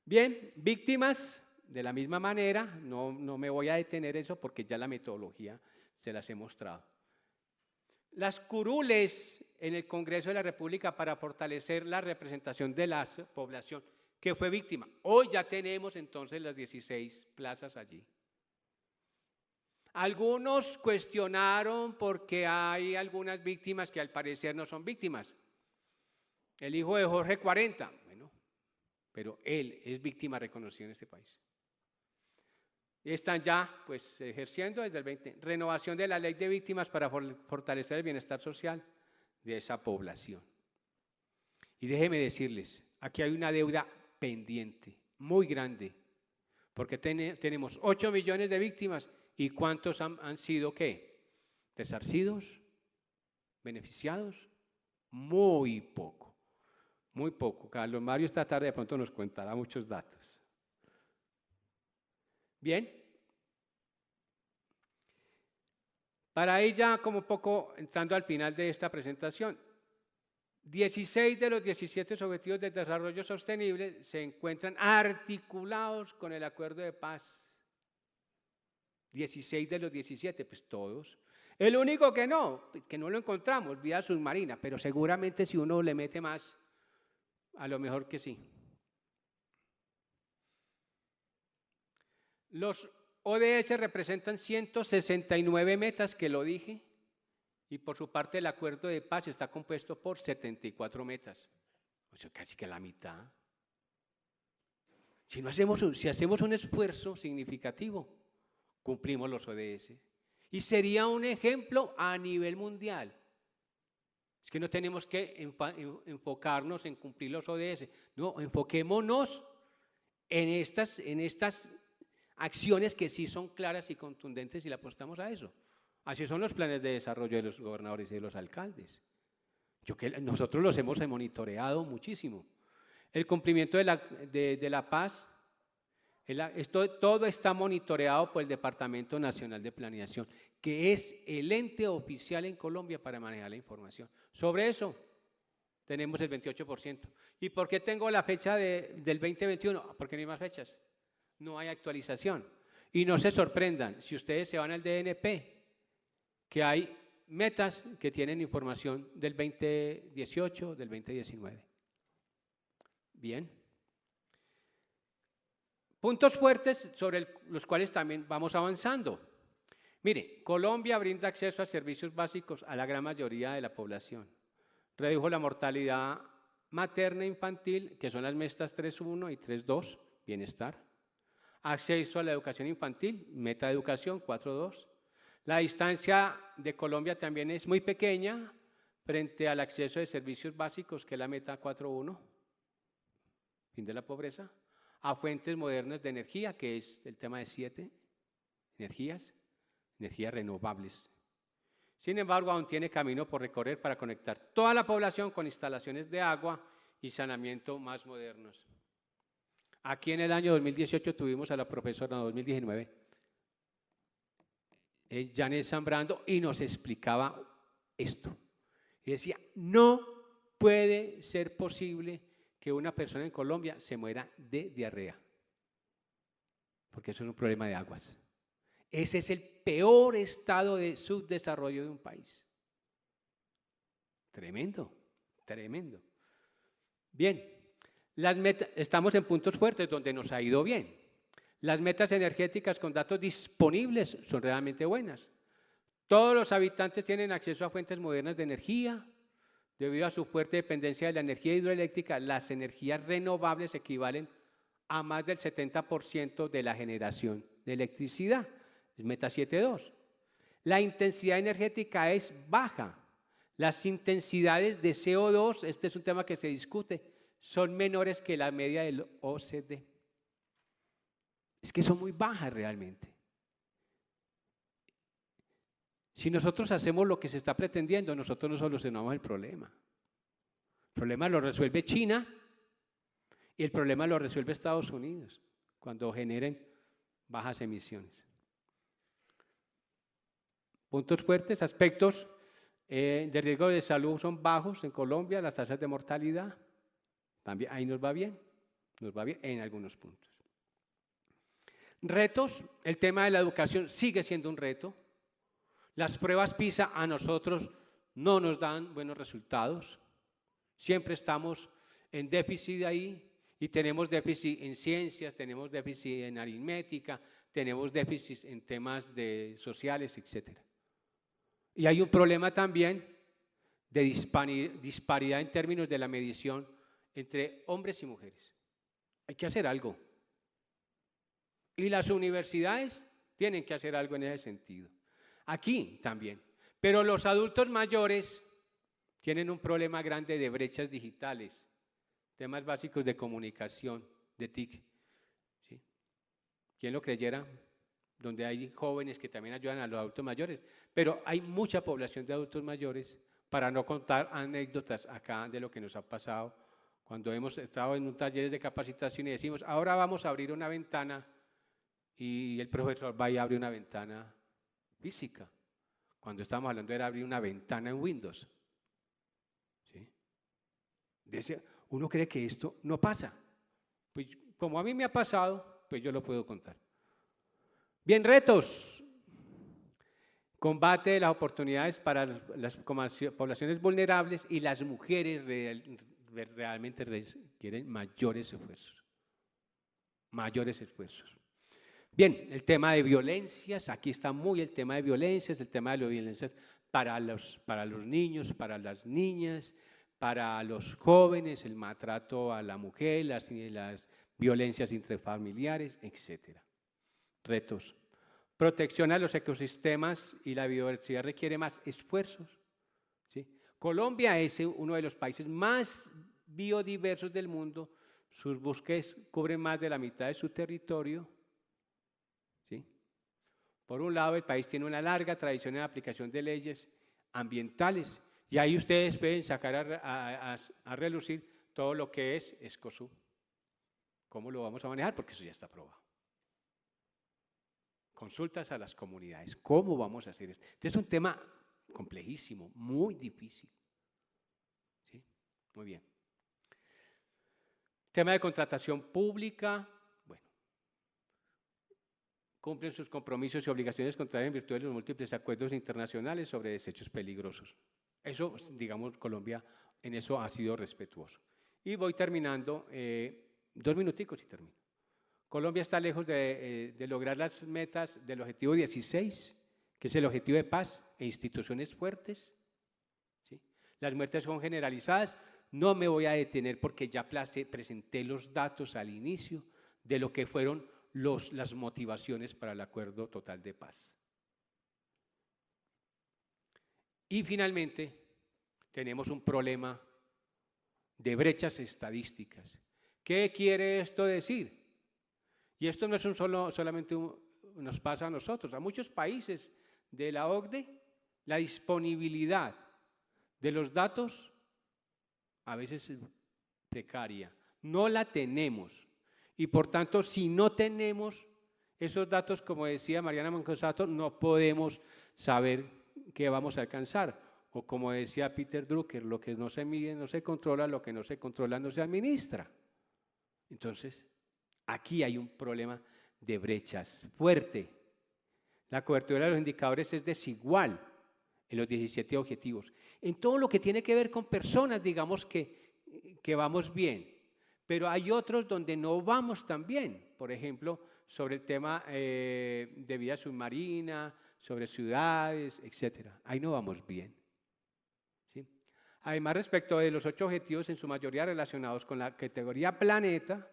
Bien, víctimas, de la misma manera, no me voy a detener eso porque ya la metodología se las he mostrado. Las curules en el Congreso de la República para fortalecer la representación de la población que fue víctima. Hoy ya tenemos entonces las 16 plazas allí. Algunos cuestionaron porque hay algunas víctimas que al parecer no son víctimas. El hijo de Jorge 40, bueno, pero él es víctima reconocida en este país. Y están ya pues ejerciendo desde el 20. Renovación de la ley de víctimas para fortalecer el bienestar social de esa población. Y déjenme decirles, aquí hay una deuda pendiente, muy grande, porque tenemos 8 millones de víctimas y ¿cuántos han sido qué? ¿Resarcidos? ¿Beneficiados? Muy poco, muy poco. Carlos Mario esta tarde de pronto nos contará muchos datos. Bien, para ella como poco entrando al final de esta presentación, 16 de los 17 objetivos de desarrollo sostenible se encuentran articulados con el acuerdo de paz. 16 de los 17, pues todos. El único que no lo encontramos, vida submarina, pero seguramente si uno le mete más, a lo mejor que sí. Los ODS representan 169 metas, que lo dije, y por su parte el acuerdo de paz está compuesto por 74 metas, o sea, casi que la mitad. Si hacemos un esfuerzo significativo, cumplimos los ODS. Y sería un ejemplo a nivel mundial. Es que no tenemos que enfocarnos en cumplir los ODS, no, enfoquémonos en estas acciones que sí son claras y contundentes y le apostamos a eso. Así son los planes de desarrollo de los gobernadores y de los alcaldes. Nosotros los hemos monitoreado muchísimo. El cumplimiento de la paz, todo está monitoreado por el Departamento Nacional de Planeación, que es el ente oficial en Colombia para manejar la información. Sobre eso tenemos el 28%. ¿Y por qué tengo la fecha del 2021? Porque no hay más fechas. No hay actualización. Y no se sorprendan si ustedes se van al DNP, que hay metas que tienen información del 2018, del 2019. Bien. Puntos fuertes sobre los cuales también vamos avanzando. Mire, Colombia brinda acceso a servicios básicos a la gran mayoría de la población. Redujo la mortalidad materna e infantil, que son las metas 3.1 y 3.2, bienestar. Acceso a la educación infantil, meta de educación 4.2. La distancia de Colombia también es muy pequeña frente al acceso de servicios básicos, que es la meta 4.1, fin de la pobreza. A fuentes modernas de energía, que es el tema de 7, energías renovables. Sin embargo, aún tiene camino por recorrer para conectar toda la población con instalaciones de agua y saneamiento más modernos. Aquí en el año 2018 tuvimos a la profesora, 2019, Janet Zambrano, y nos explicaba esto. Y decía, no puede ser posible que una persona en Colombia se muera de diarrea, porque eso es un problema de aguas. Ese es el peor estado de subdesarrollo de un país. Tremendo, tremendo. Bien. Estamos en puntos fuertes donde nos ha ido bien. Las metas energéticas con datos disponibles son realmente buenas. Todos los habitantes tienen acceso a fuentes modernas de energía. Debido a su fuerte dependencia de la energía hidroeléctrica, las energías renovables equivalen a más del 70% de la generación de electricidad. Es meta 7.2. La intensidad energética es baja. Las intensidades de CO2, este es un tema que se discute, son menores que la media del OCDE. Es que son muy bajas realmente. Si nosotros hacemos lo que se está pretendiendo, nosotros no solucionamos el problema. El problema lo resuelve China y el problema lo resuelve Estados Unidos cuando generen bajas emisiones. Puntos fuertes, aspectos de riesgo de salud son bajos en Colombia, las tasas de mortalidad, también ahí nos va bien en algunos puntos. Retos, el tema de la educación sigue siendo un reto. Las pruebas PISA a nosotros no nos dan buenos resultados. Siempre estamos en déficit ahí y tenemos déficit en ciencias, tenemos déficit en aritmética, tenemos déficit en temas sociales, etc. Y hay un problema también de disparidad en términos de la medición entre hombres y mujeres. Hay que hacer algo. Y las universidades tienen que hacer algo en ese sentido. Aquí también. Pero los adultos mayores tienen un problema grande de brechas digitales, temas básicos de comunicación, de TIC. ¿Sí? ¿Quién lo creyera? Donde hay jóvenes que también ayudan a los adultos mayores, pero hay mucha población de adultos mayores, para no contar anécdotas acá de lo que nos ha pasado cuando hemos estado en un taller de capacitación y decimos, ahora vamos a abrir una ventana, y el profesor va y abre una ventana física. Cuando estamos hablando era abrir una ventana en Windows. ¿Sí? Uno cree que esto no pasa. Pues como a mí me ha pasado, pues yo lo puedo contar. Bien, retos. Combate de las oportunidades para las poblaciones vulnerables y las mujeres realmente requieren mayores esfuerzos. Mayores esfuerzos. Bien, el tema de violencias, aquí está muy el tema de violencias, el tema de las violencias para los niños, para las niñas, para los jóvenes, el maltrato a la mujer, las violencias intrafamiliares, etc. Retos. Protección a los ecosistemas y la biodiversidad requiere más esfuerzos. ¿Sí? Colombia es uno de los países más biodiversos del mundo, sus bosques cubren más de la mitad de su territorio. ¿Sí? Por un lado, el país tiene una larga tradición en la aplicación de leyes ambientales y ahí ustedes pueden sacar a relucir todo lo que es Escozú. ¿Cómo lo vamos a manejar? Porque eso ya está aprobado. Consultas a las comunidades. ¿Cómo vamos a hacer esto? Este es un tema complejísimo, muy difícil. ¿Sí? Muy bien. Tema de contratación pública. Cumplen sus compromisos y obligaciones contrarias en virtud de los múltiples acuerdos internacionales sobre desechos peligrosos. Eso, digamos, Colombia en eso ha sido respetuoso. Y voy terminando, 2 minuticos y termino. Colombia está lejos de lograr las metas del objetivo 16, que es el objetivo de paz e instituciones fuertes. ¿Sí? Las muertes son generalizadas, no me voy a detener porque ya presenté los datos al inicio de lo que fueron las motivaciones para el acuerdo total de paz. Y finalmente, tenemos un problema de brechas estadísticas. ¿Qué quiere esto decir? Y esto no es solamente nos pasa a nosotros, a muchos países de la OCDE, la disponibilidad de los datos a veces es precaria, no la tenemos. Y por tanto, si no tenemos esos datos, como decía Mariana Mancosato, no podemos saber qué vamos a alcanzar. O como decía Peter Drucker, lo que no se mide no se controla, lo que no se controla no se administra. Entonces, aquí hay un problema de brechas fuerte. La cobertura de los indicadores es desigual en los 17 objetivos. En todo lo que tiene que ver con personas, digamos que vamos bien. Pero hay otros donde no vamos tan bien, por ejemplo, sobre el tema de vida submarina, sobre ciudades, etc. Ahí no vamos bien. ¿Sí? Además, respecto de los 8 objetivos, en su mayoría relacionados con la categoría planeta,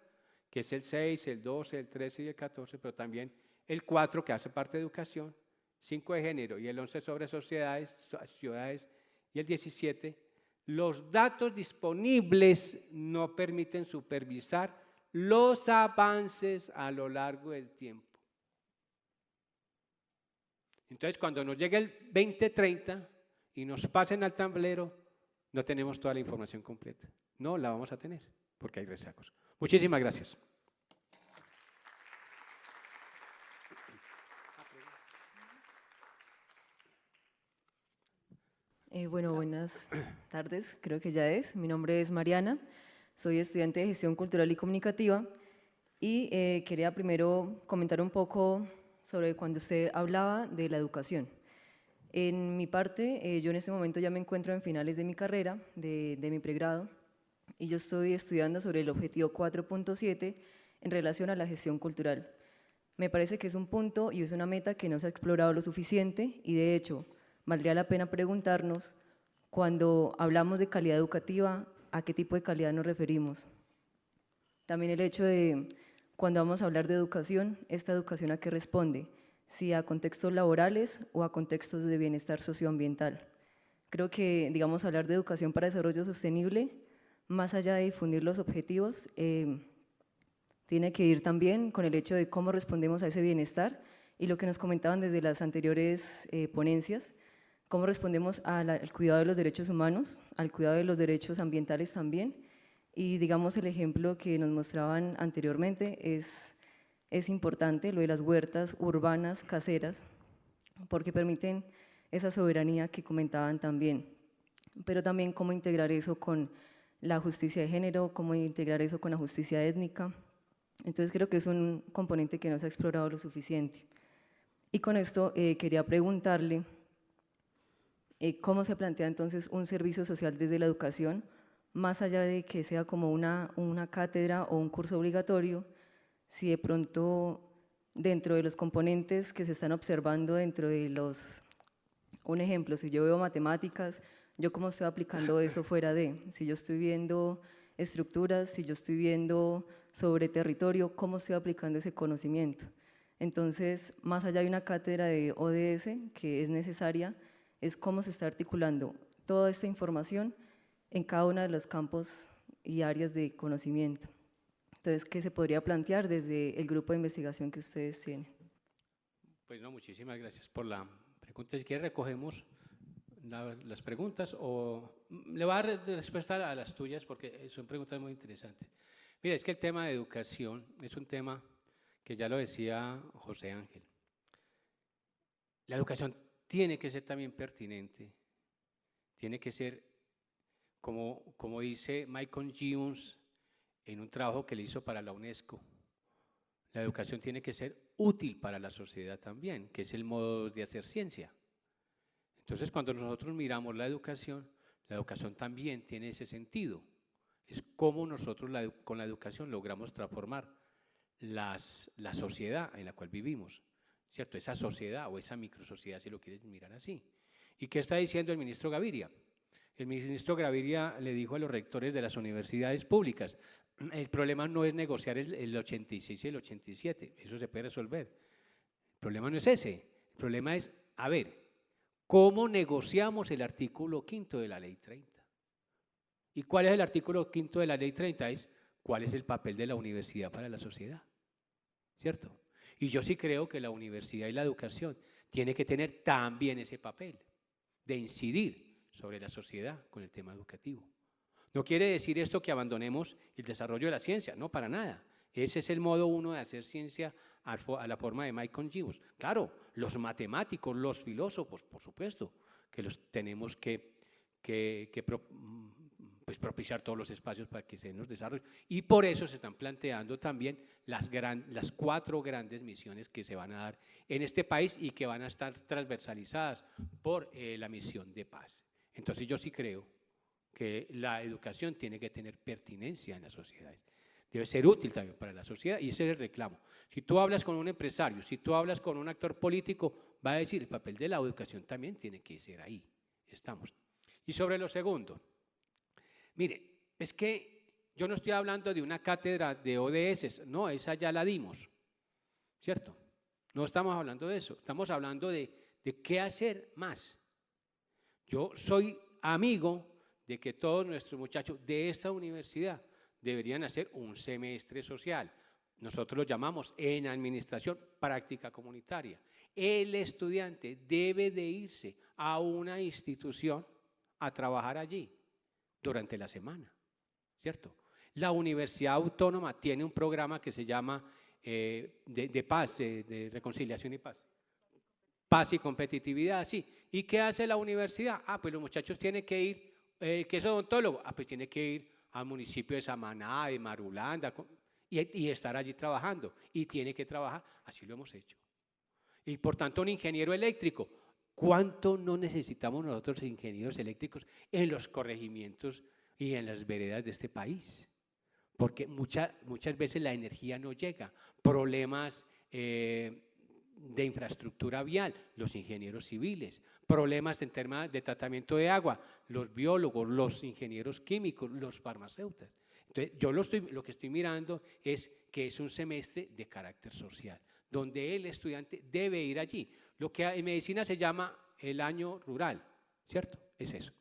que es el 6, el 12, el 13 y el 14, pero también el 4, que hace parte de educación, 5 de género y el 11 sobre sociedades y el 17, los datos disponibles no permiten supervisar los avances a lo largo del tiempo. Entonces, cuando nos llegue el 2030 y nos pasen al tablero, no tenemos toda la información completa. No la vamos a tener, porque hay rezagos. Muchísimas gracias. Bueno, buenas tardes, creo que ya es. Mi nombre es Mariana, soy estudiante de Gestión Cultural y Comunicativa y quería primero comentar un poco sobre cuando usted hablaba de la educación. En mi parte, yo en este momento ya me encuentro en finales de mi carrera, de mi pregrado, y yo estoy estudiando sobre el objetivo 4.7 en relación a la gestión cultural. Me parece que es un punto y es una meta que no se ha explorado lo suficiente y de hecho valdría la pena preguntarnos cuando hablamos de calidad educativa, ¿a qué tipo de calidad nos referimos? También el hecho de cuando vamos a hablar de educación, ¿esta educación a qué responde? Si a contextos laborales o a contextos de bienestar socioambiental. Creo que, digamos, hablar de educación para desarrollo sostenible, más allá de difundir los objetivos, tiene que ir también con el hecho de cómo respondemos a ese bienestar y lo que nos comentaban desde las anteriores ponencias, cómo respondemos al cuidado de los derechos humanos, al cuidado de los derechos ambientales también, y digamos el ejemplo que nos mostraban anteriormente es importante, lo de las huertas urbanas, caseras, porque permiten esa soberanía que comentaban también, pero también cómo integrar eso con la justicia de género, cómo integrar eso con la justicia étnica. Entonces creo que es un componente que no se ha explorado lo suficiente. Y con esto quería preguntarle cómo se plantea entonces un servicio social desde la educación, más allá de que sea como una cátedra o un curso obligatorio, si de pronto dentro de los componentes que se están observando dentro de los, un ejemplo, si yo veo matemáticas, yo cómo estoy aplicando eso fuera de, si yo estoy viendo estructuras, si yo estoy viendo sobre territorio, cómo estoy aplicando ese conocimiento. Entonces, más allá de una cátedra de ODS que es necesaria, es cómo se está articulando toda esta información en cada uno de los campos y áreas de conocimiento. Entonces, ¿qué se podría plantear desde el grupo de investigación que ustedes tienen? Pues no, muchísimas gracias por la pregunta. Si quiere recogemos las preguntas o le voy a dar respuesta a las tuyas porque son preguntas muy interesantes. Mira, es que el tema de educación es un tema que ya lo decía José Ángel. La educación tiene que ser también pertinente, tiene que ser, como dice Michael Gibbons en un trabajo que le hizo para la UNESCO, la educación tiene que ser útil para la sociedad también, que es el modo de hacer ciencia. Entonces, cuando nosotros miramos la educación también tiene ese sentido. Es cómo nosotros con la educación logramos transformar la sociedad en la cual vivimos, ¿cierto? Esa sociedad o esa microsociedad, si lo quieres mirar así. ¿Y qué está diciendo el ministro Gaviria? El ministro Gaviria le dijo a los rectores de las universidades públicas, el problema no es negociar el 86 y el 87, eso se puede resolver. El problema no es ese, el problema es, a ver, ¿cómo negociamos el artículo 5 de la Ley 30? ¿Y cuál es el artículo 5 de la Ley 30? Es cuál es el papel de la universidad para la sociedad, ¿cierto? Y yo sí creo que la universidad y la educación tiene que tener también ese papel de incidir sobre la sociedad con el tema educativo. No quiere decir esto que abandonemos el desarrollo de la ciencia, no, para nada. Ese es el modo uno de hacer ciencia a la forma de Michael Gibbons. Claro, los matemáticos, los filósofos, por supuesto, que los tenemos que propiciar todos los espacios para que se den los desarrollos. Y por eso se están planteando también las 4 grandes misiones que se van a dar en este país y que van a estar transversalizadas por la misión de paz. Entonces yo sí creo que la educación tiene que tener pertinencia en las sociedades. Debe ser útil también para la sociedad y ese es el reclamo. Si tú hablas con un empresario, si tú hablas con un actor político, va a decir el papel de la educación también tiene que ser ahí. Estamos. Y sobre lo segundo, mire, es que yo no estoy hablando de una cátedra de ODS, no, esa ya la dimos, ¿cierto? No estamos hablando de eso, estamos hablando de qué hacer más. Yo soy amigo de que todos nuestros muchachos de esta universidad deberían hacer un semestre social. Nosotros lo llamamos en administración práctica comunitaria. El estudiante debe de irse a una institución a trabajar allí durante la semana, ¿cierto? La Universidad Autónoma tiene un programa que se llama de paz, de reconciliación y paz. Paz y competitividad, sí. ¿Y qué hace la universidad? Ah, pues los muchachos tienen que ir, ¿qué es odontólogo? Ah, pues tiene que ir al municipio de Samaná, de Marulanda, y estar allí trabajando. Y tiene que trabajar, así lo hemos hecho. Y por tanto un ingeniero eléctrico, ¿cuánto no necesitamos nosotros ingenieros eléctricos en los corregimientos y en las veredas de este país? Porque muchas veces la energía no llega, problemas de infraestructura vial, los ingenieros civiles, problemas en temas de tratamiento de agua, los biólogos, los ingenieros químicos, los farmacéuticos. Entonces, yo lo que estoy mirando es que es un semestre de carácter social, donde el estudiante debe ir allí. Lo que en medicina se llama el año rural, ¿cierto? Es eso.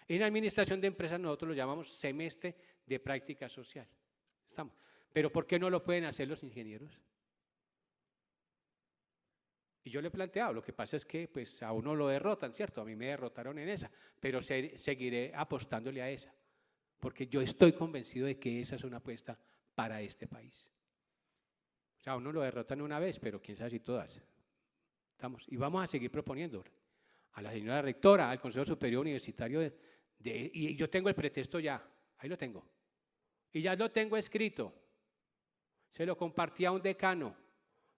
En administración de empresas nosotros lo llamamos semestre de práctica social. Estamos. Pero ¿por qué no lo pueden hacer los ingenieros? Y yo le he planteado, lo que pasa es que pues, a uno lo derrotan, ¿cierto? A mí me derrotaron en esa, pero seguiré apostándole a esa, porque yo estoy convencido de que esa es una apuesta para este país. O sea, a uno lo derrotan una vez, pero quién sabe si todas. Estamos. Y vamos a seguir proponiendo a la señora rectora, al Consejo Superior Universitario, y yo tengo el pretexto ya, ahí lo tengo. Y ya lo tengo escrito. Se lo compartí a un decano.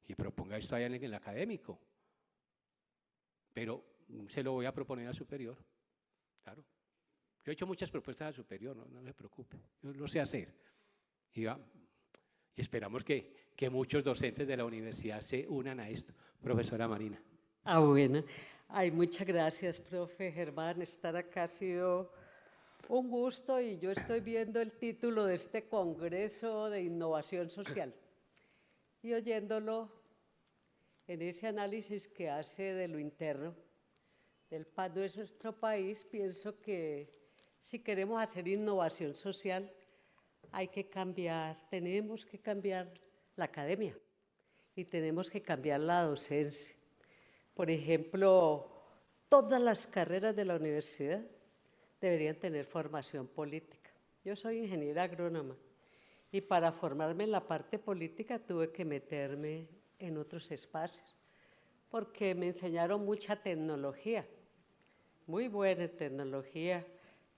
Y proponga esto allá en el académico. Pero se lo voy a proponer al superior. Claro. Yo he hecho muchas propuestas al superior, no se preocupe. Yo lo sé hacer. Y esperamos que muchos docentes de la universidad se unan a esto. Profesora Marina. Bueno. Ay, muchas gracias, profe Germán. Estar acá ha sido un gusto y yo estoy viendo el título de este Congreso de Innovación Social y oyéndolo en ese análisis que hace de lo interno del PAN de nuestro país, pienso que si queremos hacer innovación social hay que cambiar, tenemos que cambiar la academia y tenemos que cambiar la docencia. Por ejemplo, todas las carreras de la universidad deberían tener formación política. Yo soy ingeniera agrónoma y para formarme en la parte política tuve que meterme en otros espacios porque me enseñaron mucha tecnología, muy buena tecnología,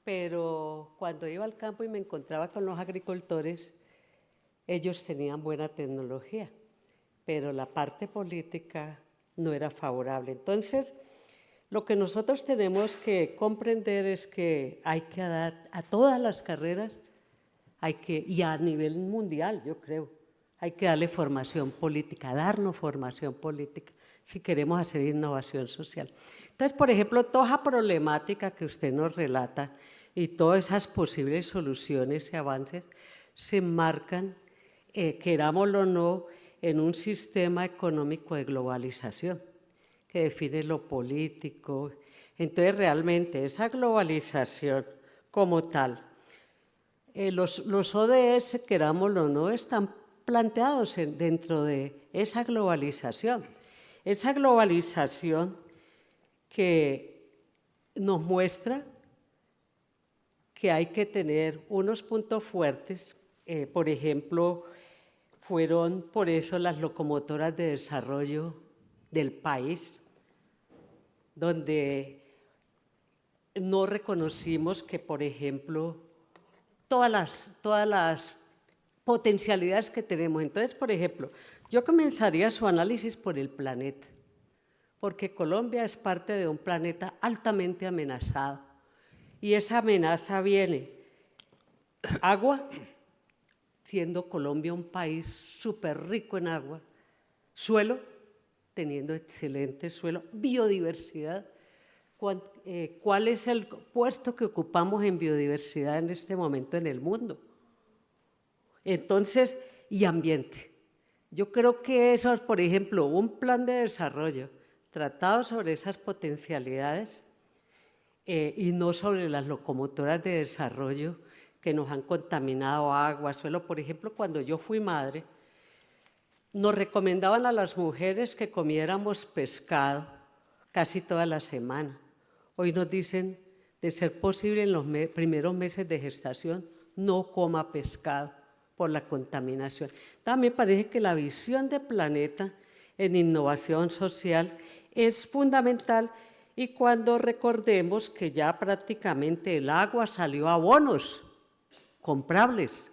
pero cuando iba al campo y me encontraba con los agricultores, ellos tenían buena tecnología, pero la parte política no era favorable. Entonces, lo que nosotros tenemos que comprender es que hay que dar a todas las carreras, y a nivel mundial, yo creo, hay que darle formación política, darnos formación política, si queremos hacer innovación social. Entonces, por ejemplo, toda esa problemática que usted nos relata y todas esas posibles soluciones y avances se enmarcan, querámoslo o no, en un sistema económico de globalización que define lo político. Entonces, realmente, esa globalización como tal, los ODS, querámoslo o no, están planteados dentro de esa globalización. Esa globalización que nos muestra que hay que tener unos puntos fuertes, por ejemplo, fueron por eso las locomotoras de desarrollo del país, donde no reconocimos que, por ejemplo, todas las potencialidades que tenemos. Entonces, por ejemplo, yo comenzaría su análisis por el planeta, porque Colombia es parte de un planeta altamente amenazado, y esa amenaza viene agua, siendo Colombia un país súper rico en agua, suelo, teniendo excelente suelo, biodiversidad. ¿Cuál es el puesto que ocupamos en biodiversidad en este momento en el mundo? Entonces, y ambiente. Yo creo que eso, por ejemplo, un plan de desarrollo tratado sobre esas potencialidades y no sobre las locomotoras de desarrollo que nos han contaminado agua, suelo. Por ejemplo, cuando yo fui madre, nos recomendaban a las mujeres que comiéramos pescado casi toda la semana. Hoy nos dicen, de ser posible en los primeros meses de gestación, no coma pescado por la contaminación. También parece que la visión de planeta en innovación social es fundamental y cuando recordemos que ya prácticamente el agua salió a bonos comprables,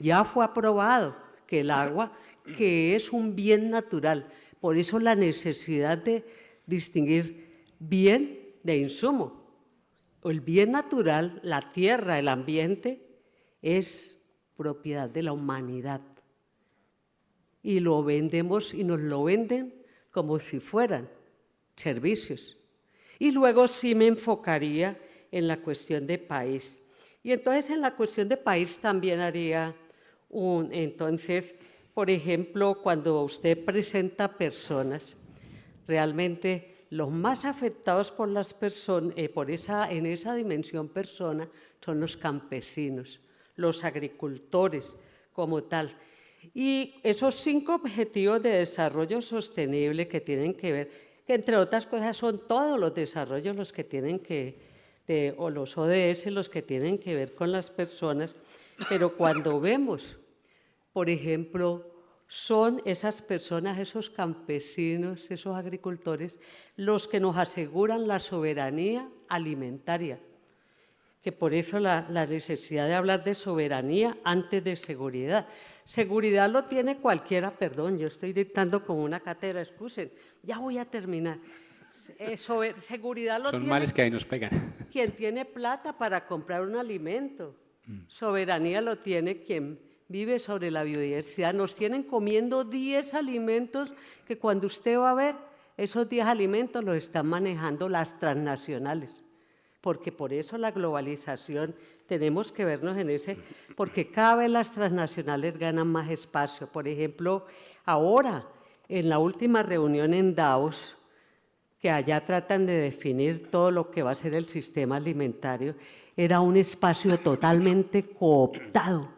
ya fue aprobado que el agua, que es un bien natural, por eso la necesidad de distinguir bien de insumo. El bien natural, la tierra, el ambiente, es propiedad de la humanidad. Y lo vendemos y nos lo venden como si fueran servicios. Y luego sí me enfocaría en la cuestión de país. Y entonces en la cuestión de país también haría entonces, por ejemplo, cuando usted presenta personas, realmente los más afectados por las personas, en esa dimensión persona, son los campesinos, los agricultores como tal. Y esos 5 objetivos de desarrollo sostenible que tienen que ver, que entre otras cosas son todos los desarrollos los que tienen o los ODS los que tienen que ver con las personas, pero cuando vemos, por ejemplo, son esas personas, esos campesinos, esos agricultores, los que nos aseguran la soberanía alimentaria, que por eso la necesidad de hablar de soberanía antes de seguridad. Seguridad lo tiene cualquiera, perdón, yo estoy dictando como una cátedra, excusen, ya voy a terminar. Seguridad lo Son tiene males que ahí nos pegan. quien tiene plata para comprar un alimento. Soberanía lo tiene quien vive sobre la biodiversidad. Nos tienen comiendo 10 alimentos que cuando usted va a ver, esos 10 alimentos los están manejando las transnacionales. Porque por eso la globalización, tenemos que vernos en ese, porque cada vez las transnacionales ganan más espacio. Por ejemplo, ahora, en la última reunión en Davos, que allá tratan de definir todo lo que va a ser el sistema alimentario, era un espacio totalmente cooptado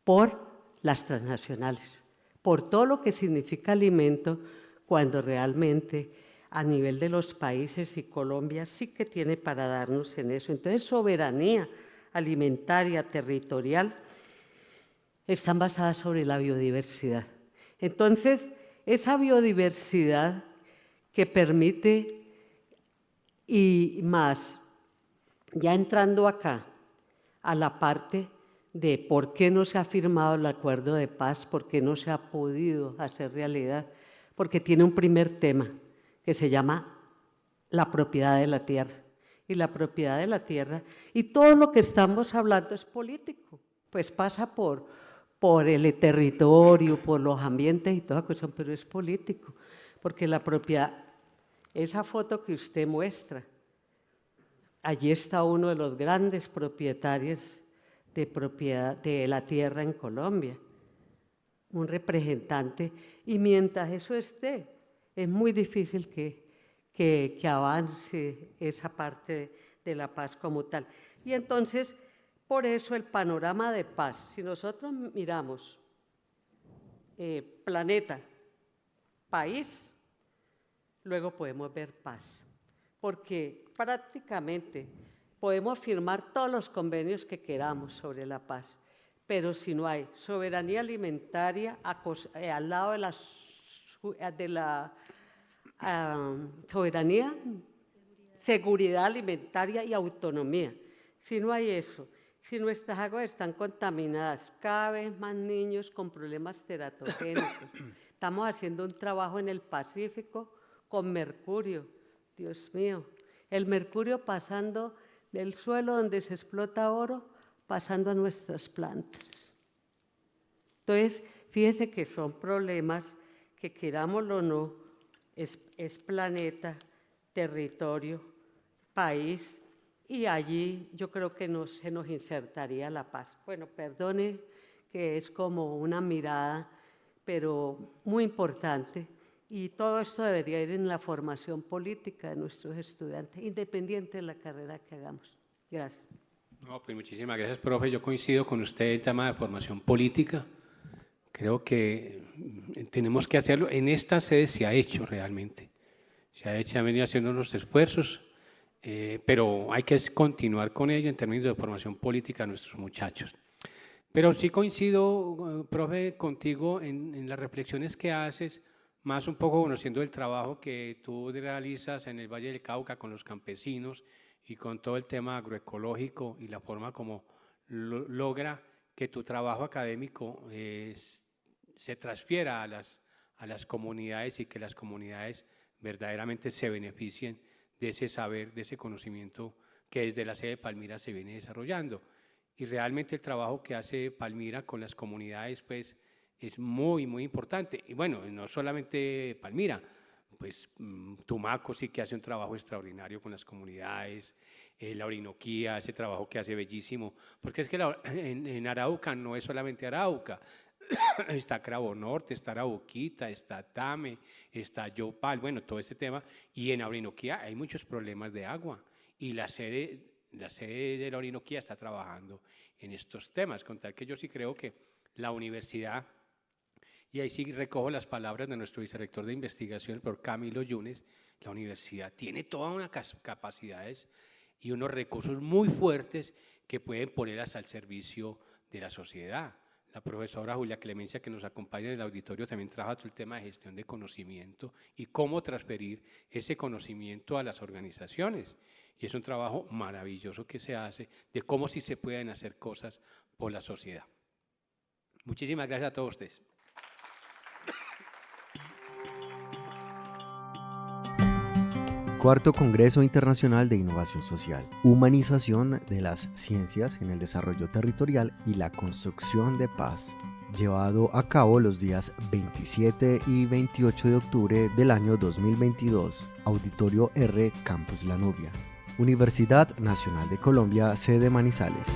por las transnacionales, por todo lo que significa alimento, cuando realmente a nivel de los países y Colombia sí que tiene para darnos en eso. Entonces, soberanía alimentaria, territorial, están basadas sobre la biodiversidad. Entonces, esa biodiversidad que permite, y más, ya entrando acá a la parte de por qué no se ha firmado el acuerdo de paz, por qué no se ha podido hacer realidad, porque tiene un primer tema que se llama la propiedad de la tierra. Y la propiedad de la tierra, y todo lo que estamos hablando es político, pues pasa por el territorio, por los ambientes y toda cosa, pero es político, porque la propiedad, esa foto que usted muestra, allí está uno de los grandes propietarios de propiedad de la tierra en Colombia, un representante, y mientras eso esté, es muy difícil que avance esa parte de la paz como tal. Y entonces, por eso el panorama de paz, si nosotros miramos planeta, país, luego podemos ver paz, porque prácticamente podemos firmar todos los convenios que queramos sobre la paz, pero si no hay soberanía alimentaria al lado de la soberanía, seguridad alimentaria y autonomía, si no hay eso, si nuestras aguas están contaminadas, cada vez más niños con problemas teratogénicos, estamos haciendo un trabajo en el Pacífico con mercurio, Dios mío, el mercurio pasando del suelo donde se explota oro, pasando a nuestras plantas. Entonces, fíjese que son problemas que, querámoslo o no, es planeta, territorio, país, y allí yo creo que se nos insertaría la paz. Bueno, perdone que es como una mirada, pero muy importante, y todo esto debería ir en la formación política de nuestros estudiantes, independiente de la carrera que hagamos. Gracias. No, pues muchísimas gracias, profe. Yo coincido con usted en el tema de formación política. Creo que tenemos que hacerlo. En esta sede se ha hecho realmente. Se ha venido haciendo unos esfuerzos, pero hay que continuar con ello en términos de formación política a nuestros muchachos. Pero sí coincido, profe, contigo en las reflexiones que haces más un poco conociendo el trabajo que tú realizas en el Valle del Cauca con los campesinos y con todo el tema agroecológico y la forma como logra que tu trabajo académico se transfiera a las comunidades y que las comunidades verdaderamente se beneficien de ese saber, de ese conocimiento que desde la sede de Palmira se viene desarrollando. Y realmente el trabajo que hace Palmira con las comunidades pues es muy, muy importante. Y bueno, no solamente Palmira, pues Tumaco sí que hace un trabajo extraordinario con las comunidades, la Orinoquía, ese trabajo que hace bellísimo, porque es que en Arauca no es solamente Arauca, está Cravo Norte, está Arauquita, está Tame, está Yopal, bueno, todo ese tema, y en Orinoquía hay muchos problemas de agua, y la sede de la Orinoquía está trabajando en estos temas, con tal que yo sí creo que la universidad, y ahí sí recojo las palabras de nuestro vicerrector de investigación, el profesor Camilo Yunes, la universidad tiene todas unas capacidades y unos recursos muy fuertes que pueden ponerlas al servicio de la sociedad. La profesora Julia Clemencia, que nos acompaña en el auditorio, también trabaja todo el tema de gestión de conocimiento y cómo transferir ese conocimiento a las organizaciones. Y es un trabajo maravilloso que se hace de cómo sí se pueden hacer cosas por la sociedad. Muchísimas gracias a todos ustedes. Cuarto Congreso Internacional de Innovación Social, Humanización de las Ciencias en el Desarrollo Territorial y la Construcción de Paz, llevado a cabo los días 27 y 28 de octubre del año 2022, Auditorio R, Campus La Nubia, Universidad Nacional de Colombia, sede Manizales.